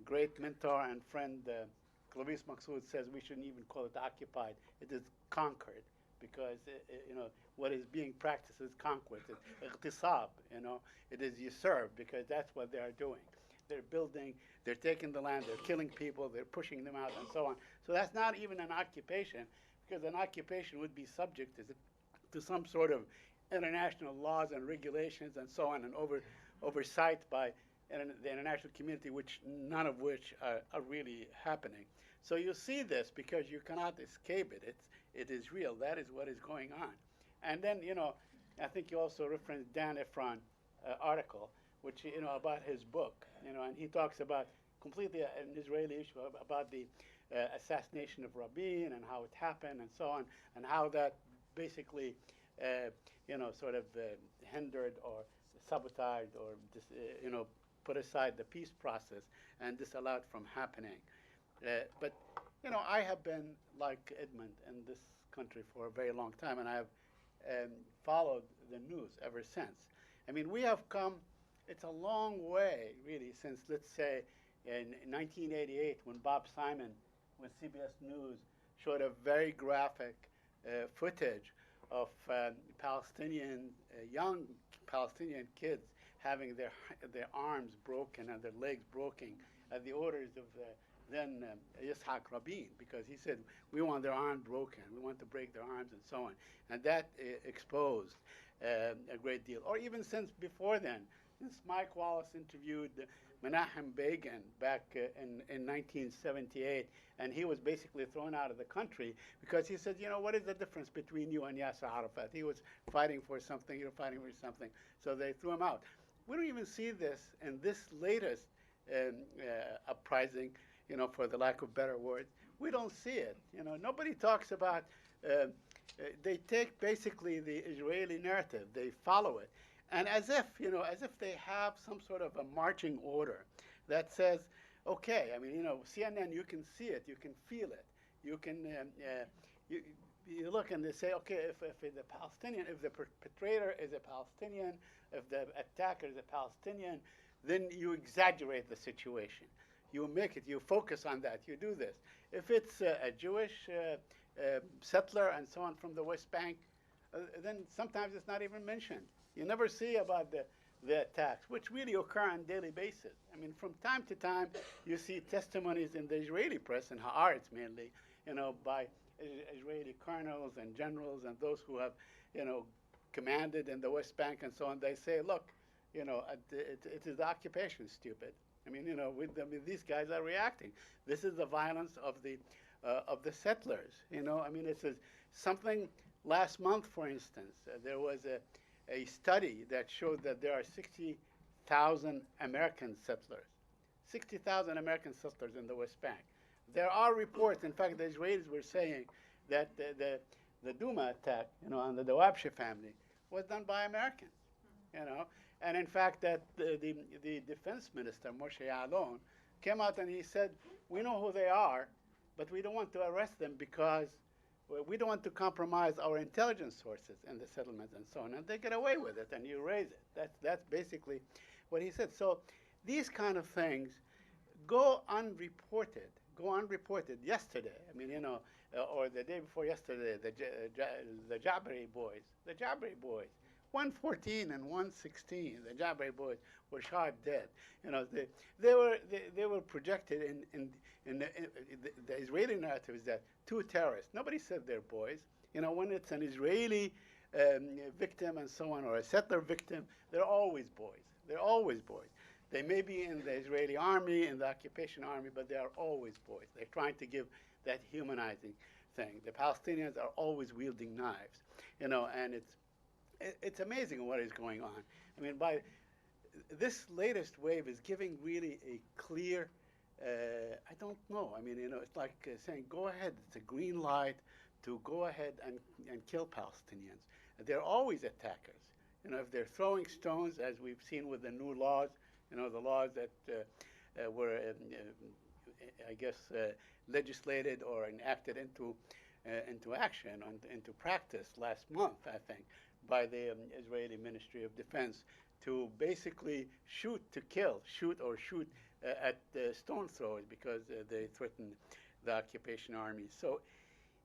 great mentor and friend, Clovis Maqsood, says we shouldn't even call it occupied. It is conquered, because what is being practiced is conquest. It's iqtisab, it is usurped, because that's what they are doing. They're building, they're taking the land, they're killing people, they're pushing them out, and so on. So that's not even an occupation, because an occupation would be subject to some sort of international laws and regulations and so on, and oversight by the international community, none of which are really happening. So you see this because you cannot escape it. It is real. That is what is going on. And then, I think you also referenced Dan Efron article, which, about his book, and he talks about completely an Israeli issue about the assassination of Rabin and how it happened and so on, and how that basically, sort of hindered or sabotaged or, put aside the peace process and disallowed from happening. But, I have been like Edmund in this country for a very long time, and I have followed the news ever since. I mean, we have come, it's a long way, really, since, let's say, in 1988, when Bob Simon with CBS News showed a very graphic footage of Palestinian, young Palestinian kids having their arms broken and their legs broken at the orders of then Yitzhak Rabin, because he said, we want their arms broken, we want to break their arms and so on. And that exposed a great deal. Or even since before then, instance, Mike Wallace interviewed Menachem Begin back in 1978, and he was basically thrown out of the country because he said, you know, what is the difference between you and Yasser Arafat? He was fighting for something, you're fighting for something. So they threw him out. We don't even see this in this latest uprising, you know, for the lack of better words. We don't see it. You know, nobody talks about, they take basically the Israeli narrative, they follow it. And as if, you know, as if they have some sort of a marching order that says, okay, I mean, you know, CNN, you can see it, you can feel it. You can, you look and they say, okay, if the Palestinian, if the perpetrator is a Palestinian, if the attacker is a Palestinian, then you exaggerate the situation. You make it, you focus on that, you do this. If it's a Jewish settler and so on from the West Bank, then sometimes it's not even mentioned. You never see about the attacks, which really occur on a daily basis. I mean, from time to time, you see testimonies in the Israeli press, in Haaretz mainly, you know, by Israeli colonels and generals and those who have, you know, commanded in the West Bank and so on. They say, look, you know, it is the occupation, stupid. I mean, you know, these guys are reacting. This is the violence of the settlers. You know, I mean, it's something. Last month, for instance, there was a study that showed that there are 60,000 American settlers, 60,000 American settlers in the West Bank. There are reports. In fact, the Israelis were saying that the Duma attack, you know, on the Dawabshe family was done by Americans. You know. And in fact, that the defense minister, Moshe Ya'alon, came out and he said, we know who they are, but we don't want to arrest them because we don't want to compromise our intelligence sources in the settlements and so on. And they get away with it, and you raise it. That's basically what he said. So these kind of things go unreported. Yesterday, I mean, you know, or the day before yesterday, the Jabri boys, 114 and 116, the Jabri boys were shot dead. You know, they were projected in the Israeli narrative is that two terrorists. Nobody said they're boys. You know, when it's an Israeli victim and so on, or a settler victim, they're always boys. They're always boys. They may be in the Israeli army, in the occupation army, but they are always boys. They're trying to give that humanizing thing. The Palestinians are always wielding knives. You know, and it's amazing what is going on. I mean, by this latest wave is giving really a clear, I don't know. I mean, you know, it's like saying, go ahead. It's a green light to go ahead and kill Palestinians. They're always attackers. You know, if they're throwing stones, as we've seen with the new laws, you know, the laws that were, I guess, legislated or enacted into action, into practice last month, I think, by the Israeli Ministry of Defense to basically shoot to kill, shoot at stone throwers because they threaten the occupation army. So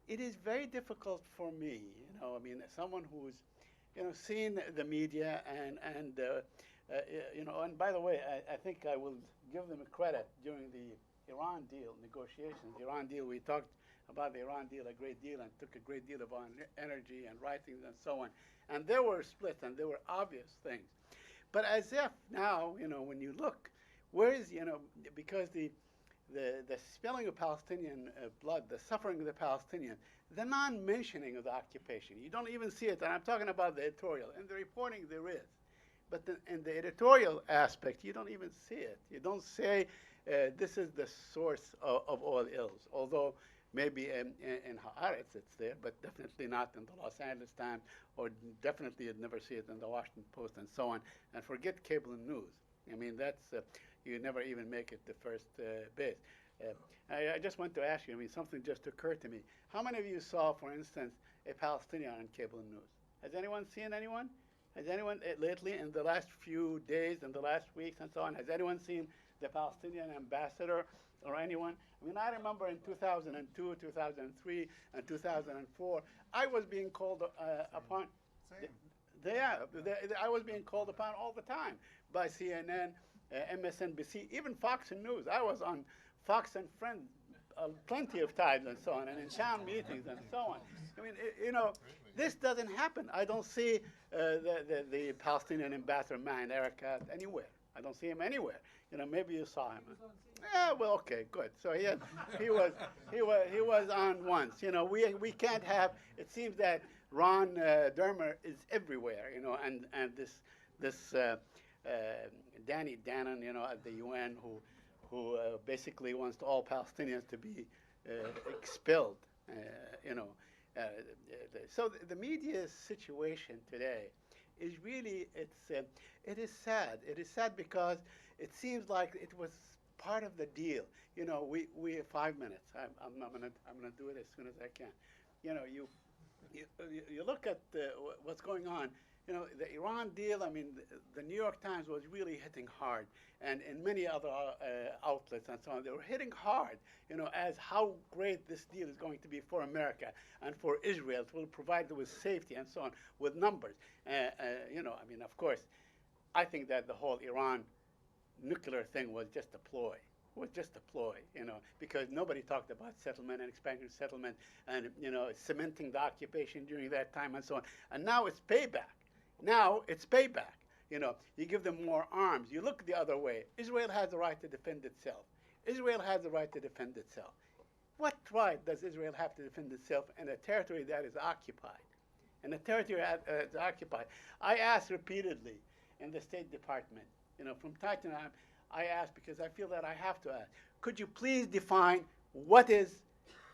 it is very difficult for me, you know, I mean, someone who's, you know, seen the media and you know, and by the way, I think I will give them a credit during the Iran deal negotiations. The Iran deal, we talked about the Iran deal a great deal and took a great deal of energy and writings and so on. And there were splits and there were obvious things. But as if now, you know, when you look, where is, you know, because the spilling of Palestinian blood, the suffering of the Palestinians, the non-mentioning of the occupation, you don't even see it. And I'm talking about the editorial. In the reporting, there is. But in the editorial aspect, you don't even see it. You don't say this is the source of all ills, although maybe in Haaretz it's there, but definitely not in the Los Angeles Times, or definitely you'd never see it in the Washington Post and so on. And forget cable and news. I mean, that's, you never even make it the first base. I just want to ask you, I mean, something just occurred to me. How many of you saw, for instance, a Palestinian on cable and news? Has anyone seen anyone? Has anyone lately, in the last few days, in the last weeks and so on, has anyone seen the Palestinian ambassador or anyone? I mean, I remember in 2002, 2003, and 2004, I was being called upon. I was being called upon all the time by CNN, MSNBC, even Fox and News. I was on Fox and Friends plenty of times and so on, and in town meetings and so on. I mean, this doesn't happen. I don't see the Palestinian ambassador, man, Arikat, anywhere. I don't see him anywhere. Maybe you saw him. Yeah, well, okay, good. So he was on once. We can't have. It seems that Ron Dermer is everywhere. And this Danny Dannon, at the UN, who basically wants all Palestinians to be expelled. So the media situation today is really it is sad. It is sad because it seems like it was part of the deal. We have 5 minutes. I'm gonna do it as soon as I can. You look at what's going on. The Iran deal. I mean, the New York Times was really hitting hard, and in many other outlets and so on, they were hitting hard. As how great this deal is going to be for America and for Israel. It will provide them with safety and so on, with numbers. I mean, of course, I think that the whole Iran nuclear thing was just a ploy. It was just a ploy, because nobody talked about settlement and expansion settlement and, cementing the occupation during that time and so on. And now it's payback. Now it's payback. You give them more arms. You look the other way. Israel has the right to defend itself. Israel has the right to defend itself. What right does Israel have to defend itself in a territory that is occupied? In a territory that is occupied. I asked repeatedly in the State Department, from time to time, I ask because I feel that I have to ask. Could you please define what is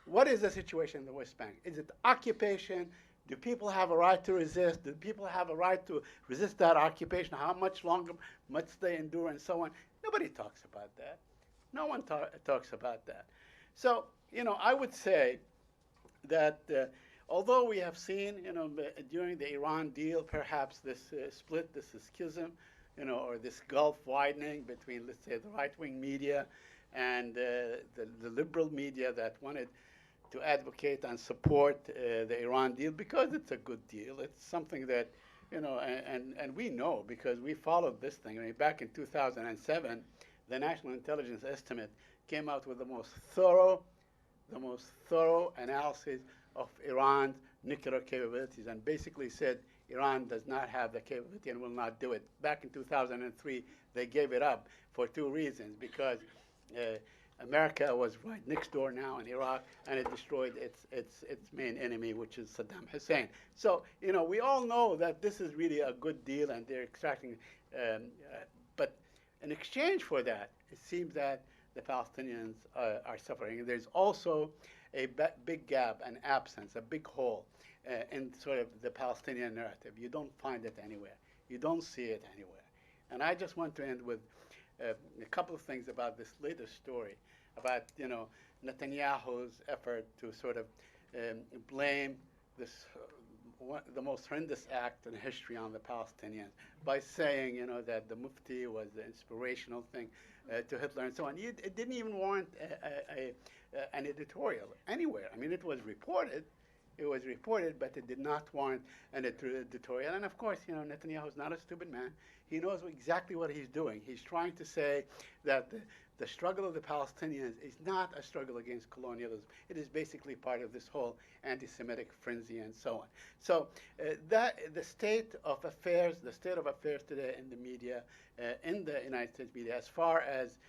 the situation in the West Bank? Is it occupation? Do people have a right to resist? Do people have a right to resist that occupation? How much longer must they endure and so on? Nobody talks about that. No one talks about that. So, I would say that although we have seen, during the Iran deal, perhaps this split, this schism, or this gulf widening between, let's say, the right-wing media and the liberal media that wanted to advocate and support the Iran deal because it's a good deal. It's something that, and we know because we followed this thing. I mean, back in 2007, the National Intelligence Estimate came out with the most thorough analysis of Iran's nuclear capabilities and basically said Iran does not have the capability and will not do it. Back in 2003, they gave it up for two reasons, because America was right next door now in Iraq, and it destroyed its main enemy, which is Saddam Hussein. So, we all know that this is really a good deal, and they're extracting, but in exchange for that, it seems that the Palestinians are suffering. There's also a big gap, an absence, a big hole in sort of the Palestinian narrative. You don't find it anywhere. You don't see it anywhere. And I just want to end with a couple of things about this latest story, about Netanyahu's effort to sort of blame this the most horrendous act in history on the Palestinians by saying that the Mufti was the inspirational thing to Hitler and so on. It didn't even warrant an editorial anywhere. I mean, it was reported. It was reported, but it did not warrant an editorial. And of course, Netanyahu is not a stupid man. He knows exactly what he's doing. He's trying to say that the struggle of the Palestinians is not a struggle against colonialism. It is basically part of this whole anti-Semitic frenzy and so on. So the state of affairs today in the media, in the United States media, as far as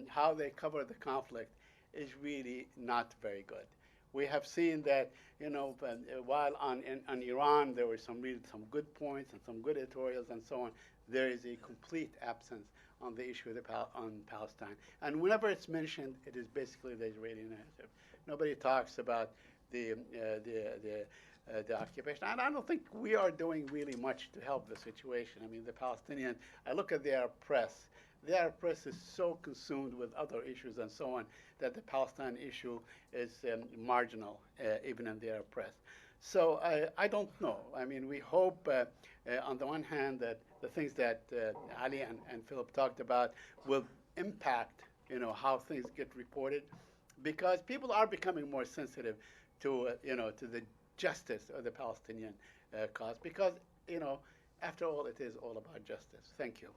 how they cover the conflict, is really not very good. We have seen that, while on Iran there were some good points and some good editorials and so on, there is a complete absence on the issue of on Palestine. And whenever it's mentioned, it is basically the Israeli narrative. Nobody talks about the occupation. And I don't think we are doing really much to help the situation. I mean, the Palestinians, I look at their press. Their press is so consumed with other issues and so on that the Palestine issue is marginal, even in their press. So I don't know. I mean, we hope, on the one hand, that the things that Ali and Philip talked about will impact, how things get reported, because people are becoming more sensitive to, to the justice of the Palestinian cause, because, after all, it is all about justice. Thank you.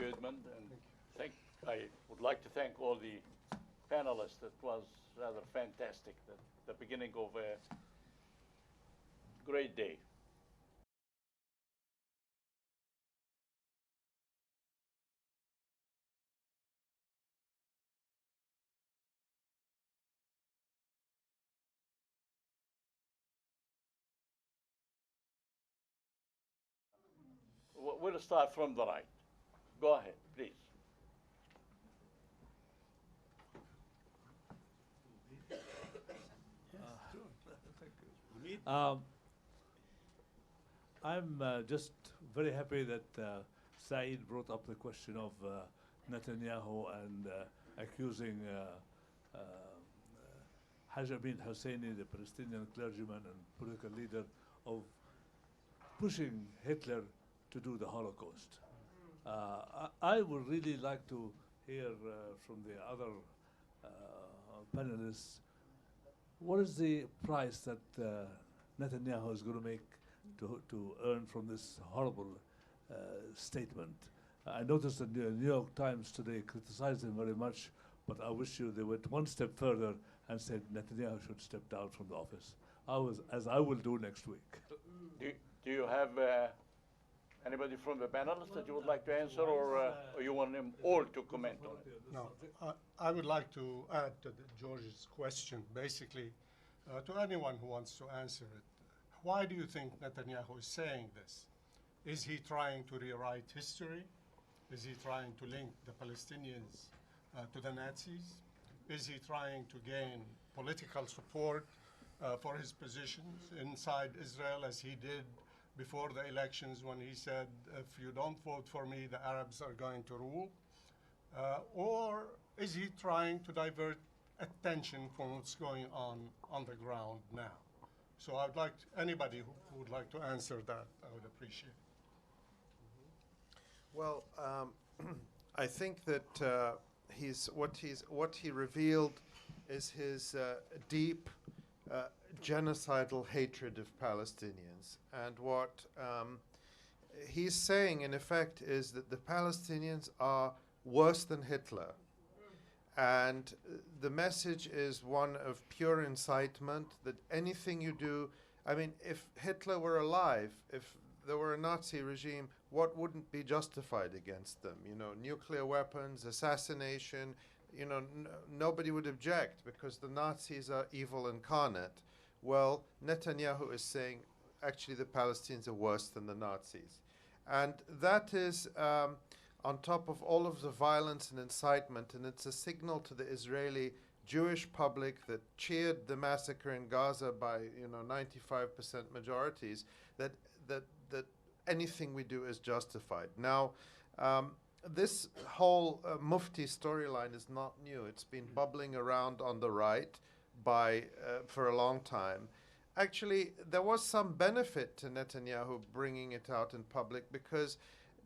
you, Edmund. And I would like to thank all the panelists. It was rather fantastic. The beginning of a great day. We'll start from the right. Go ahead, please. I'm just very happy that Saeed brought up the question of Netanyahu and accusing Hajj bin Husseini, the Palestinian clergyman and political leader, of pushing Hitler to do the Holocaust. I would really like to hear from the other panelists, what is the price that Netanyahu is going to make to earn from this horrible statement? I noticed that the New York Times today criticized him very much, but I wish they went one step further and said Netanyahu should step down from the office, as I will do next week. Do you have anybody from the panelists that you would like to answer, or you want them all to comment on it? No, I would like to add to George's question, basically, to anyone who wants to answer it. Why do you think Netanyahu is saying this? Is he trying to rewrite history? Is he trying to link the Palestinians to the Nazis? Is he trying to gain political support for his positions inside Israel, as he did before the elections when he said, if you don't vote for me, the Arabs are going to rule? Or is he trying to divert attention from what's going on the ground now? So I'd like anybody who would like to answer that, I would appreciate it. Well, I think that what he revealed is his deep genocidal hatred of Palestinians, and what he's saying in effect is that the Palestinians are worse than Hitler, and the message is one of pure incitement, that anything you do, I mean, if Hitler were alive, if there were a Nazi regime, what wouldn't be justified against them? You know, nuclear weapons, assassination, you know, nobody would object because the Nazis are evil incarnate. Well, Netanyahu is saying actually the Palestinians are worse than the Nazis. And that is on top of all of the violence and incitement, and it's a signal to the Israeli Jewish public that cheered the massacre in Gaza by 95% majorities, that anything we do is justified. Now, this whole Mufti storyline is not new. It's been bubbling around on the right for a long time. Actually, there was some benefit to Netanyahu bringing it out in public, because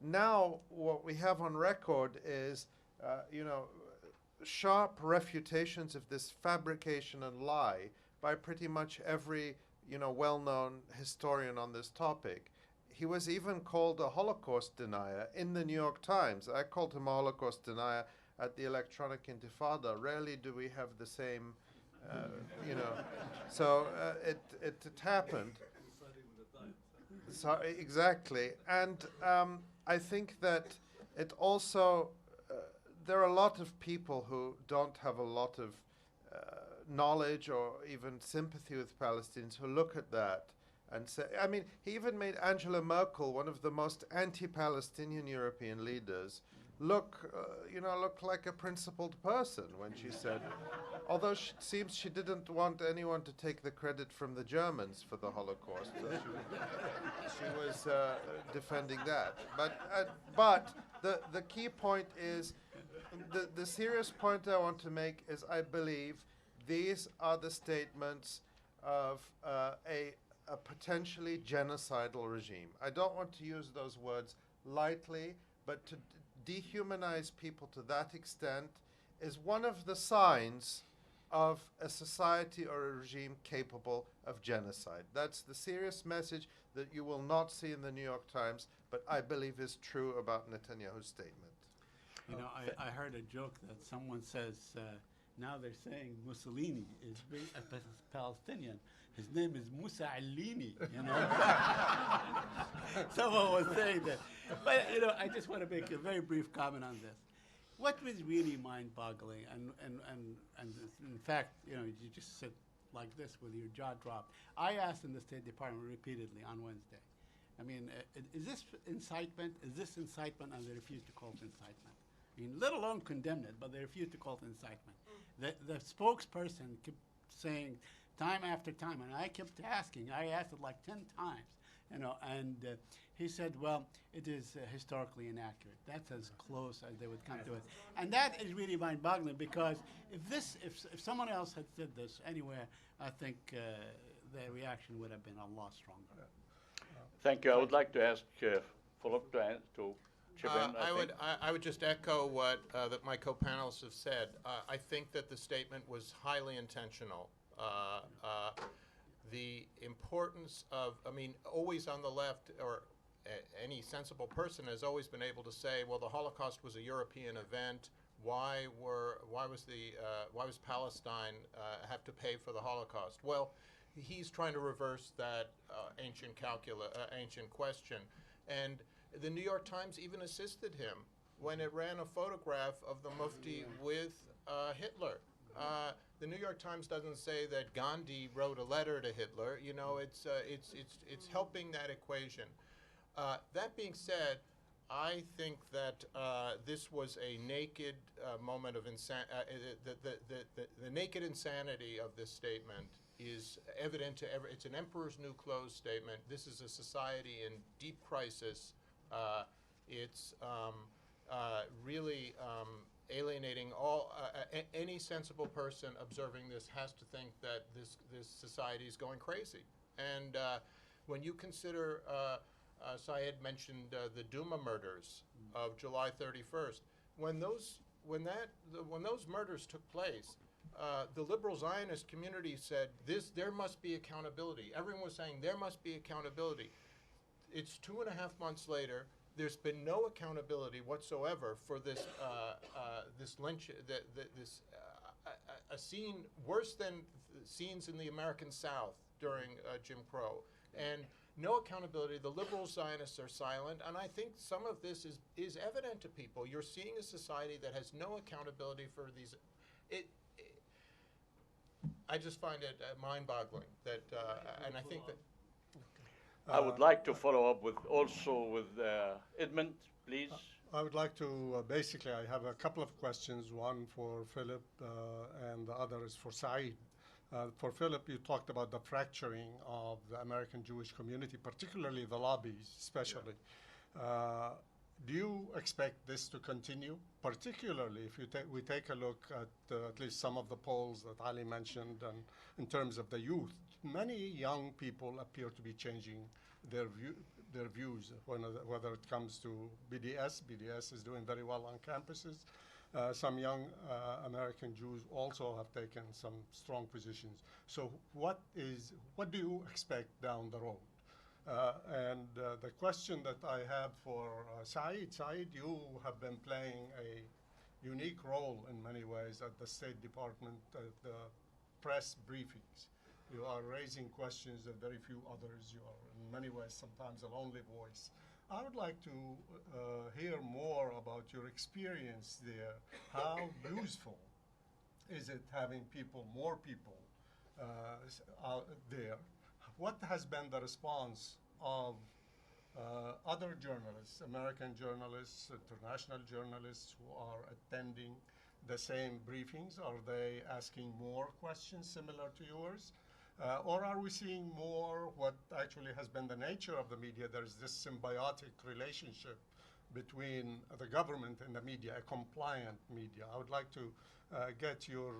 now what we have on record is, sharp refutations of this fabrication and lie by pretty much every, well-known historian on this topic. He was even called a Holocaust denier in the New York Times. I called him a Holocaust denier at the Electronic Intifada. Rarely do we have the same, So it happened. So exactly, and I think that it also there are a lot of people who don't have a lot of knowledge or even sympathy with Palestinians who look at that and say, I mean, he even made Angela Merkel, one of the most anti-Palestinian European leaders, look like a principled person when she said, although it seems she didn't want anyone to take the credit from the Germans for the Holocaust. She was defending that. But the key point is, the serious point I want to make is, I believe these are the statements of a potentially genocidal regime. I don't want to use those words lightly, but to dehumanize people to that extent is one of the signs of a society or a regime capable of genocide. That's the serious message that you will not see in the New York Times, but I believe is true about Netanyahu's statement. You know, I heard a joke that someone says, now they're saying Mussolini is a Palestinian. His name is Musa Alini, you know. Someone was saying that. But, you know, I just want to make a very brief comment on this. What was really mind-boggling, and in fact, you know, you just sit like this with your jaw dropped. I asked in the State Department repeatedly on Wednesday, I mean, is this incitement? Is this incitement? And they refused to call it incitement. I mean, let alone condemn it, but they refused to call it incitement. The spokesperson kept saying time after time, and I kept asking. I asked it like 10 times, you know, and he said, well, it is historically inaccurate. That's as close as they would come to it. And that is really mind-boggling, because if someone else had said this anywhere, I think the reaction would have been a lot stronger. Thank you. I would like to ask Philip to chip in. I would just echo what that my co-panelists have said. I think that the statement was highly intentional. The importance of, I mean, always on the left, or any sensible person has always been able to say, well, the Holocaust was a European event. Why was Palestine have to pay for the Holocaust? Well, he's trying to reverse that ancient question, and the New York Times even assisted him when it ran a photograph of the Mufti with Hitler. The New York Times doesn't say that Gandhi wrote a letter to Hitler. You know, it's helping that equation. That being said, I think that this was a naked moment of the naked insanity of this statement is evident to every. It's an emperor's new clothes statement. This is a society in deep crisis. It's really alienating all. Any sensible person observing this has to think that this society is going crazy. And when you consider, Syed mentioned the Duma murders of July 31st. When those murders took place, the liberal Zionist community said there must be accountability. Everyone was saying there must be accountability. It's 2.5 months later. There's been no accountability whatsoever for this a scene worse than scenes in the American South during Jim Crow, and no accountability. The liberal Zionists are silent, and I think some of this is evident to people. You're seeing a society that has no accountability for these. I just find it mind-boggling that, and I think that. I would like to follow up with Edmund, please. I would like to, basically, I have a couple of questions, one for Philip and the other is for Saeed. For Philip, you talked about the fracturing of the American Jewish community, particularly the lobbies, especially. Do you expect this to continue, particularly if we take a look at least some of the polls that Ali mentioned, and in terms of the youth? Many young people appear to be changing their views, whether it comes to BDS. BDS is doing very well on campuses. Some young American Jews also have taken some strong positions. So what do you expect down the road? And the question that I have for Saeed, you have been playing a unique role in many ways at the State Department, at the press briefings. You are raising questions that very few others. You are in many ways sometimes a lonely voice. I would like to hear more about your experience there. How useful is it having more people out there? What has been the response of other journalists, American journalists, international journalists who are attending the same briefings? Are they asking more questions similar to yours? Or are we seeing more what actually has been the nature of the media? There's this symbiotic relationship between the government and the media, a compliant media. I would like to get your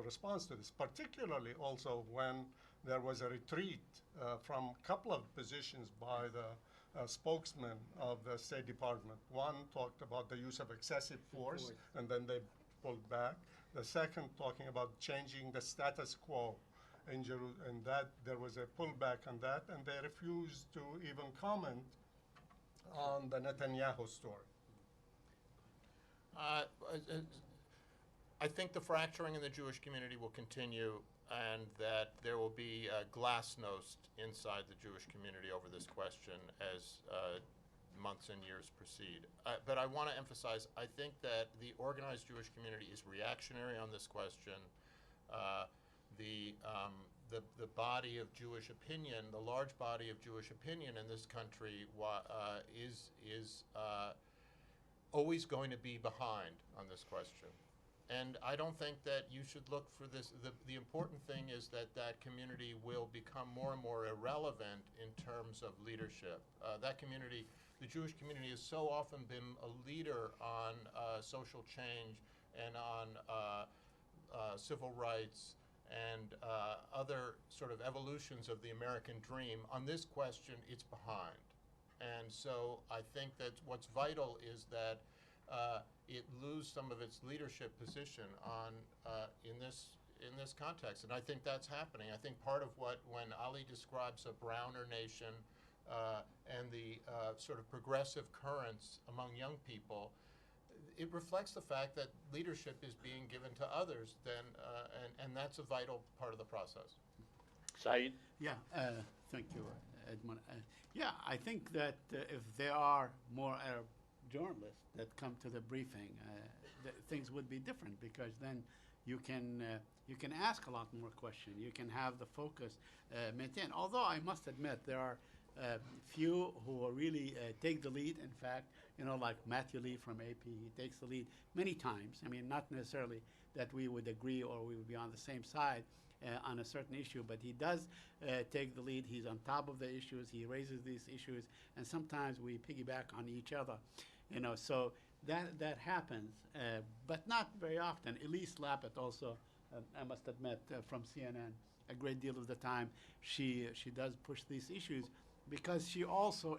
response to this, particularly also when there was a retreat from a couple of positions by the spokesman of the State Department. One talked about the use of excessive force, and then they pulled back. The second talking about changing the status quo. in Jerusalem, and that there was a pullback on that, and they refused to even comment on the Netanyahu story. I think the fracturing in the Jewish community will continue, and that there will be glasnost inside the Jewish community over this question as months and years proceed. But I want to emphasize, I think that the organized Jewish community is reactionary on this question. The body of Jewish opinion, the large body of Jewish opinion in this country is always going to be behind on this question. And I don't think that you should look for this. The important thing is that that community will become more and more irrelevant in terms of leadership. That community, the Jewish community, has so often been a leader on social change and on civil rights and other sort of evolutions of the American dream. On this question, it's behind. And so I think that what's vital is that it lose some of its leadership position on in this context, and I think that's happening. I think part of when Ali describes a browner nation and the sort of progressive currents among young people, it reflects the fact that leadership is being given to others, and that's a vital part of the process. Saeed? Yeah, thank you, Edmund. Yeah, I think that if there are more Arab journalists that come to the briefing, things would be different, because then you can ask a lot more questions. You can have the focus maintained. Although I must admit there are few who really take the lead. In fact, like Matthew Lee from AP, he takes the lead many times. I mean, not necessarily that we would agree or we would be on the same side on a certain issue, but he does take the lead. He's on top of the issues. He raises these issues, and sometimes we piggyback on each other. So that happens, but not very often. Elise Lapid also, I must admit, from CNN, a great deal of the time, she does push these issues because she also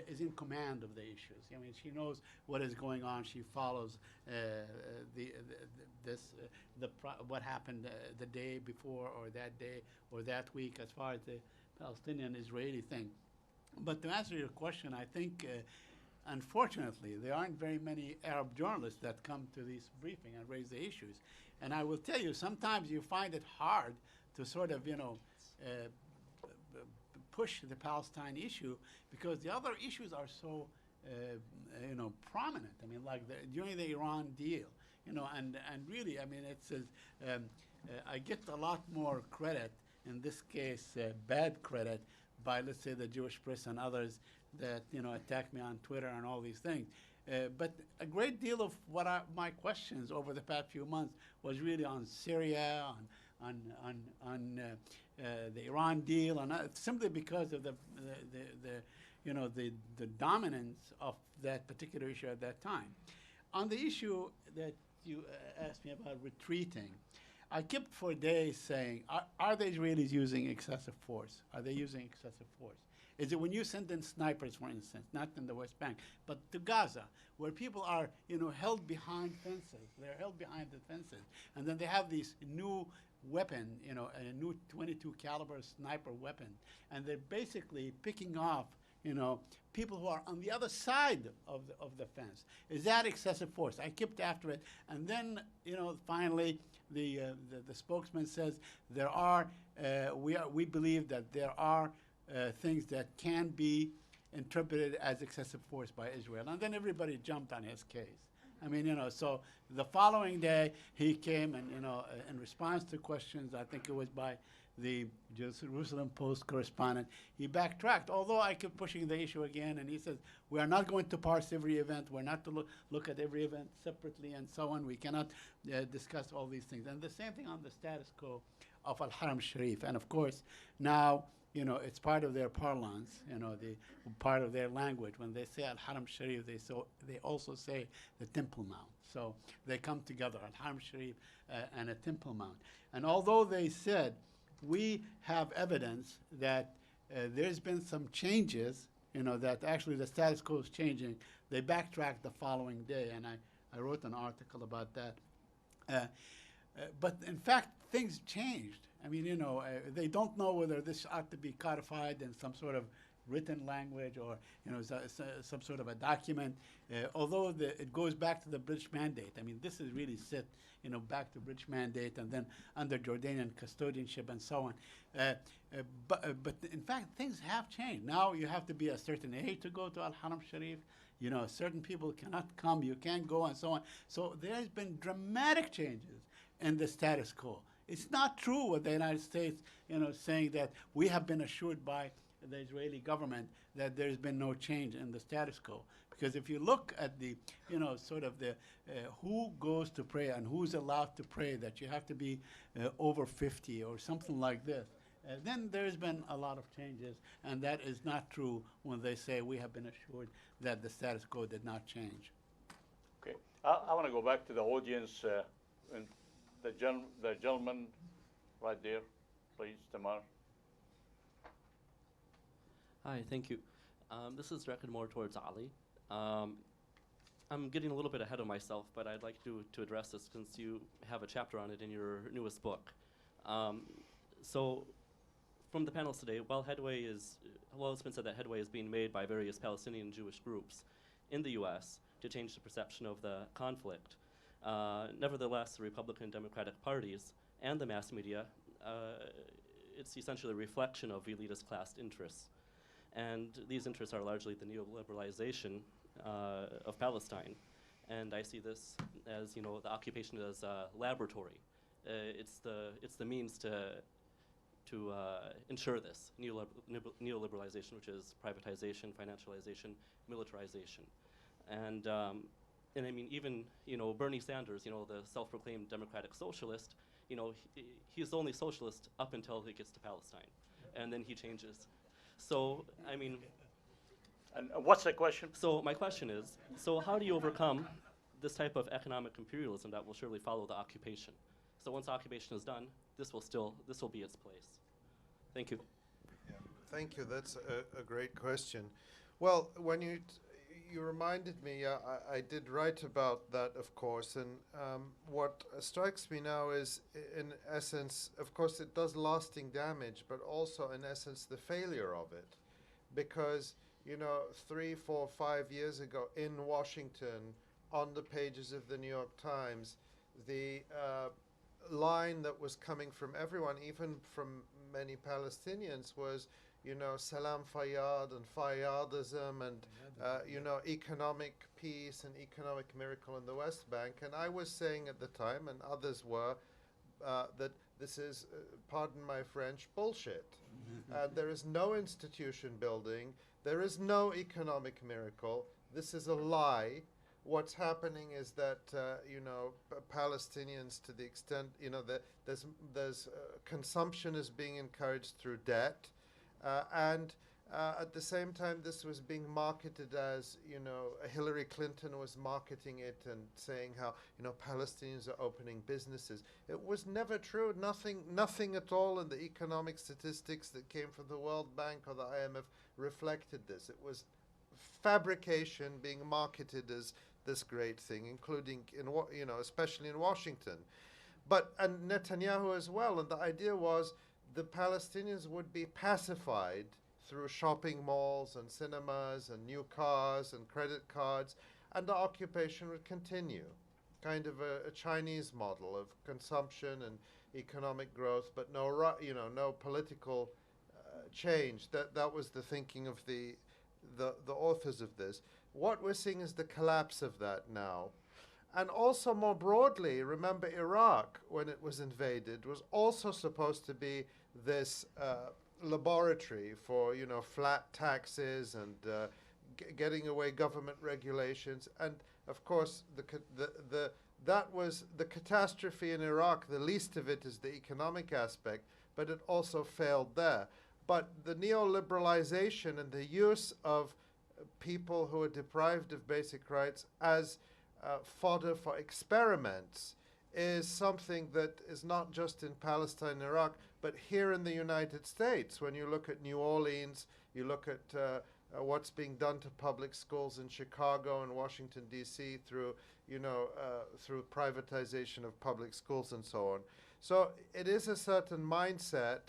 is in command of the issues. I mean, she knows what is going on. She follows what happened the day before, or that day, or that week, as far as the Palestinian-Israeli thing. But to answer your question, I think, unfortunately, there aren't very many Arab journalists that come to this briefing and raise the issues. And I will tell you, sometimes you find it hard to sort of, push the Palestine issue, because the other issues are so, prominent. I mean, like during the Iran deal, and really, I mean, it's I get a lot more credit in this case, bad credit, by, let's say, the Jewish press and others that attack me on Twitter and all these things. But a great deal of my questions over the past few months was really on Syria, on the Iran deal, and simply because of the dominance of that particular issue at that time. On the issue that you asked me about retreating, I kept for days saying, are the Israelis using excessive force? Are they using excessive force? Is it when you send in snipers, for instance, not in the West Bank, but to Gaza, where people are, held behind fences. They're held behind the fences. And then they have this new weapon, a new 22 caliber sniper weapon. And they're basically picking off, people who are on the other side of the fence. Is that excessive force? I kept after it. And then, finally, the spokesman says there are, we believe that there are things that can be interpreted as excessive force by Israel. And then everybody jumped on his case. I mean, so the following day he came and, in response to questions, I think it was by the Jerusalem Post correspondent, he backtracked, although I kept pushing the issue again, and he says, we are not going to parse every event. We're not to look at every event separately and so on. We cannot discuss all these things. And the same thing on the status quo of Al-Haram Sharif. And of course, now, it's part of their parlance, the part of their language. When they say Al-Haram Sharif, they also say the Temple Mount. So they come together, Al-Haram Sharif and a Temple Mount. And although they said, we have evidence that there's been some changes, that actually the status quo is changing, they backtracked the following day, and I wrote an article about that. But in fact, things changed. I mean, they don't know whether this ought to be codified in some sort of written language or, some sort of a document. Although it goes back to the British Mandate. I mean, this is really back to British Mandate and then under Jordanian custodianship and so on. But in fact, things have changed. Now you have to be a certain age to go to Al-Haram Sharif. Certain people cannot come, you can't go, and so on. So there's been dramatic changes in the status quo. It's not true what the United States, saying that we have been assured by the Israeli government that there's been no change in the status quo. Because if you look at the, sort of the who goes to pray and who's allowed to pray, that you have to be over 50 or something like this, then there's been a lot of changes, and that is not true when they say we have been assured that the status quo did not change. Okay, I want to go back to the audience, and the gentleman right there, please, Tamar. Hi, thank you. This is directed more towards Ali. I'm getting a little bit ahead of myself, but I'd like to address this since you have a chapter on it in your newest book. So, from the panels today, it's been said that headway is being made by various Palestinian Jewish groups in the U.S. to change the perception of the conflict. Nevertheless, the Republican and Democratic parties and the mass media, it's essentially a reflection of elitist class interests. And these interests are largely the neoliberalization of Palestine. And I see this as, the occupation as a laboratory. It's the means to ensure this neoliberalization, which is privatization, financialization, militarization. And I mean, even, Bernie Sanders, the self-proclaimed democratic socialist, he's the only socialist up until he gets to Palestine. And then he changes. So, I mean... And what's the question? So my question is, so how do you overcome this type of economic imperialism that will surely follow the occupation? So once occupation is done, this will be its place. Thank you. Yeah. Thank you. That's a great question. Well, when you reminded me, I did write about that, of course, and what strikes me now is, in essence, of course, it does lasting damage, but also, in essence, the failure of it. Because, 3, 4, 5 years ago in Washington, on the pages of the New York Times, the line that was coming from everyone, even from many Palestinians, was, Salam Fayyad and Fayyadism and, economic peace and economic miracle in the West Bank. And I was saying at the time, and others were, that this is, pardon my French, bullshit. There is no institution building. There is no economic miracle. This is a lie. What's happening is that, Palestinians, to the extent, that there's consumption is being encouraged through debt. And at the same time, this was being marketed as, Hillary Clinton was marketing it and saying how, Palestinians are opening businesses. It was never true. Nothing at all in the economic statistics that came from the World Bank or the IMF reflected this. It was fabrication being marketed as this great thing, including especially in Washington, and Netanyahu as well. And the idea was the Palestinians would be pacified through shopping malls and cinemas and new cars and credit cards, and the occupation would continue, kind of a Chinese model of consumption and economic growth, but no political change. That was the thinking of the authors of this. What we're seeing is the collapse of that now. And also more broadly, remember Iraq, when it was invaded, was also supposed to be this laboratory for, flat taxes and getting away government regulations. And of course, that was the catastrophe in Iraq. The least of it is the economic aspect, but it also failed there. But the neoliberalization and the use of people who are deprived of basic rights as fodder for experiments is something that is not just in Palestine and Iraq, but here in the United States. When you look at New Orleans, you look at what's being done to public schools in Chicago and Washington, D.C. through, through privatization of public schools and so on. So it is a certain mindset,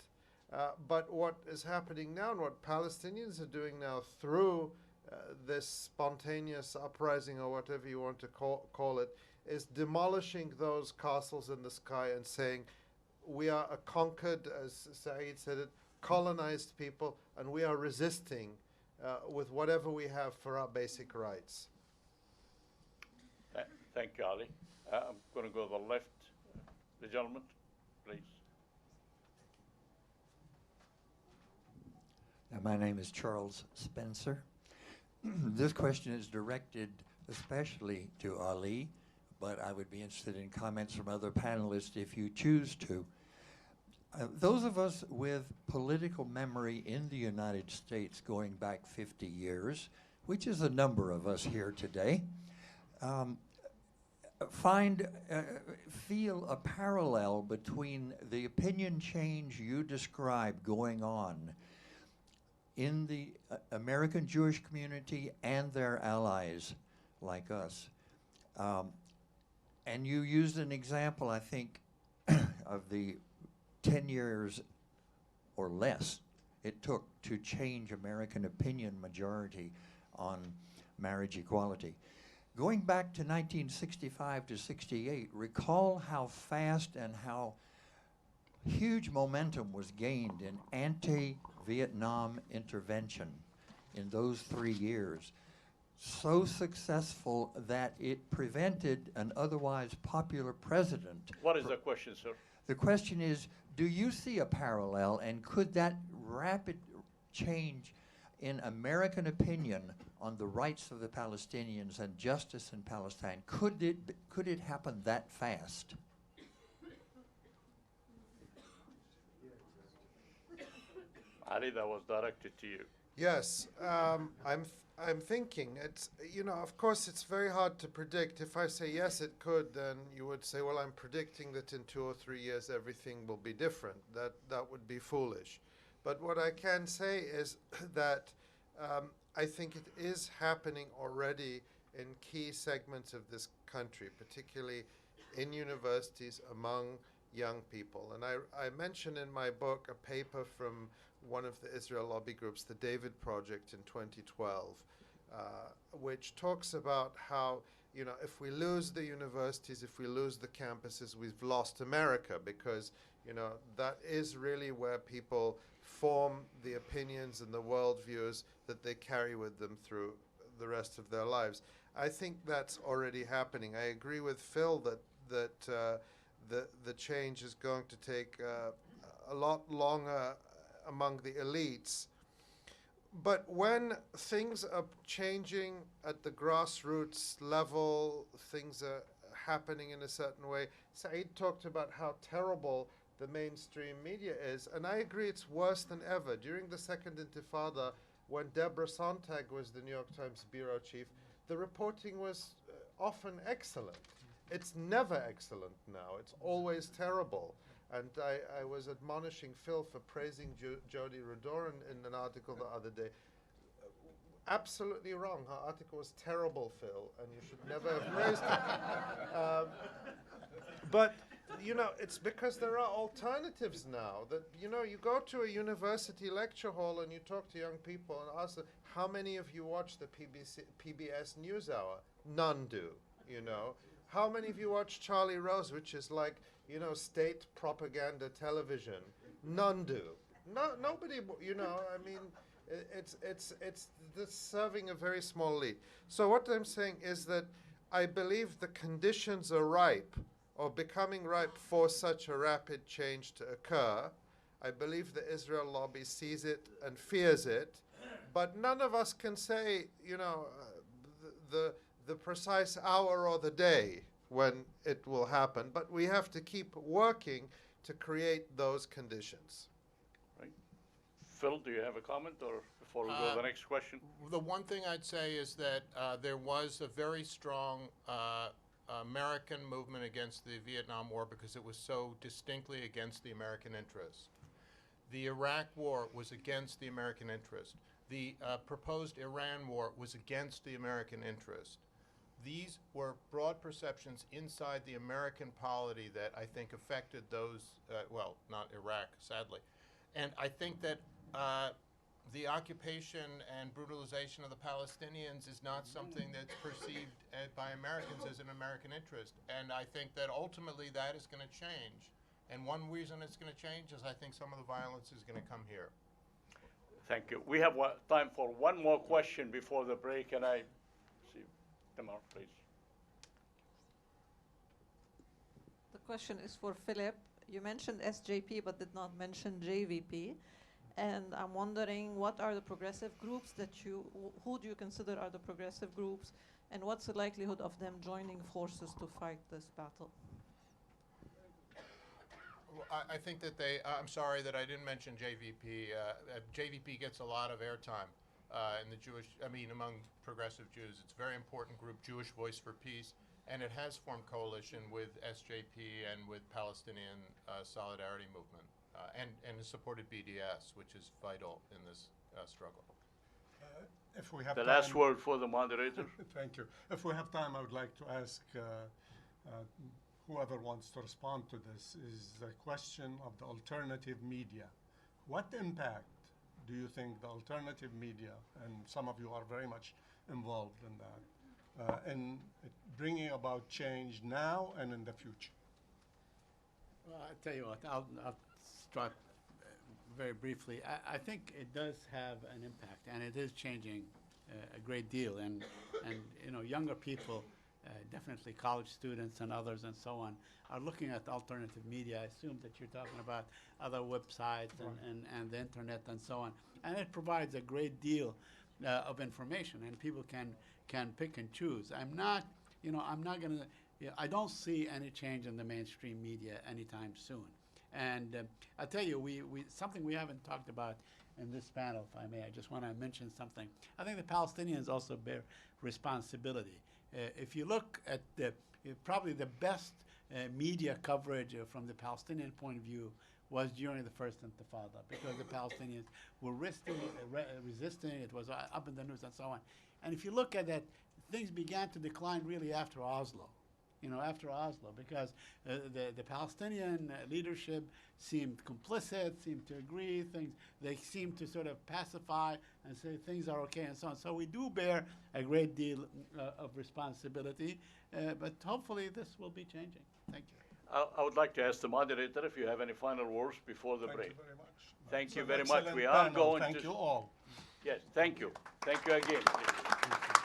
but what is happening now and what Palestinians are doing now through this spontaneous uprising or whatever you want to call it is demolishing those castles in the sky and saying, we are a conquered, as Saeed said it, colonized people, and we are resisting with whatever we have for our basic rights. Thank you, Ali. I'm going to go to the left. The gentleman, please. My name is Charles Spencer. This question is directed especially to Ali, but I would be interested in comments from other panelists if you choose to. Those of us with political memory in the United States going back 50 years, which is a number of us here today, feel a parallel between the opinion change you describe going on in the American Jewish community and their allies like us. And you used an example, I think, of the 10 years or less it took to change American opinion majority on marriage equality. Going back to 1965 to 68, recall how fast and how huge momentum was gained in anti-Vietnam intervention in those 3 years. So successful that it prevented an otherwise popular president. What is the question, sir? The question is, do you see a parallel, and could that rapid change in American opinion on the rights of the Palestinians and justice in Palestine, could it happen that fast? Ali, that was directed to you. Yes, I'm thinking it's, of course it's very hard to predict. If I say yes it could, then you would say, well, I'm predicting that in 2 or 3 years everything will be different. That would be foolish. But what I can say is that I think it is happening already in key segments of this country, particularly in universities among young people. And I mention in my book a paper from one of the Israel lobby groups, the David Project in 2012, which talks about how, if we lose the universities, if we lose the campuses, we've lost America, because, that is really where people form the opinions and the worldviews that they carry with them through the rest of their lives. I think that's already happening. I agree with Phil that the change is going to take a lot longer among the elites. But when things are changing at the grassroots level, things are happening in a certain way. Saeed talked about how terrible the mainstream media is, and I agree it's worse than ever. During the Second Intifada, when Deborah Sontag was the New York Times bureau chief, the reporting was often excellent. It's never excellent now. It's always terrible. And I was admonishing Phil for praising Jody Rodor in an article the other day. Absolutely wrong. Her article was terrible, Phil, and you should never have praised it. But, it's because there are alternatives now. That, you go to a university lecture hall and you talk to young people and ask them, how many of you watch the PBS NewsHour? None do, How many of you watch Charlie Rose, which is like, state propaganda television? None do. No, nobody, it's serving a very small elite. So what I'm saying is that I believe the conditions are ripe, or becoming ripe, for such a rapid change to occur. I believe the Israel lobby sees it and fears it, but none of us can say, the precise hour or the day when it will happen, but we have to keep working to create those conditions. Right. Phil, do you have a comment, or before we go to the next question? The one thing I'd say is that there was a very strong American movement against the Vietnam War because it was so distinctly against the American interest. The Iraq War was against the American interest. the proposed Iran war was against the American interest. These were broad perceptions inside the American polity that I think affected those, well, not Iraq, sadly. And I think that the occupation and brutalization of the Palestinians is not something that's perceived by Americans as an American interest. And I think that ultimately that is going to change. And one reason it's going to change is I think some of the violence is going to come here. Thank you. We have time for one more question before the break, and I see Tamar, please. The question is for Philip. You mentioned SJP but did not mention JVP. And I'm wondering, what are the progressive groups that who do you consider are the progressive groups, and what's the likelihood of them joining forces to fight this battle? Well, I think that I'm sorry that I didn't mention JVP. JVP gets a lot of airtime in the among progressive Jews. It's a very important group, Jewish Voice for Peace, and it has formed coalition with SJP and with Palestinian Solidarity Movement. And has supported BDS, which is vital in this struggle. If we have The time, last word for the moderator. Thank you. If we have time, I would like to ask whoever wants to respond to this is the question of the alternative media. What impact do you think the alternative media, and some of you are very much involved in that, in bringing about change now and in the future? Well, I tell you what, I'll start very briefly. I think it does have an impact, and it is changing a great deal. And you know, younger people, definitely college students and others and so on, are looking at alternative media. I assume that you're talking about other websites and the internet and so on. And it provides a great deal of information, and people can pick and choose. I'm not going to. I don't see any change in the mainstream media anytime soon. And I'll tell you, something we haven't talked about in this panel, if I may, I just want to mention something. I think the Palestinians also bear responsibility. If you look at probably the best media coverage from the Palestinian point of view was during the first Intifada, because the Palestinians were resisting, it was up in the news and so on. And if you look at that, things began to decline really after Oslo. Because the Palestinian leadership seemed complicit, seemed to agree, they seemed to sort of pacify and say things are okay and so on. So we do bear a great deal of responsibility, but hopefully this will be changing. Thank you. I would like to ask the moderator if you have any final words before the break. Thank you very much. Thank It's you an very much. excellent We are panel. going Thank to. you all. Yes, thank you. Thank you again.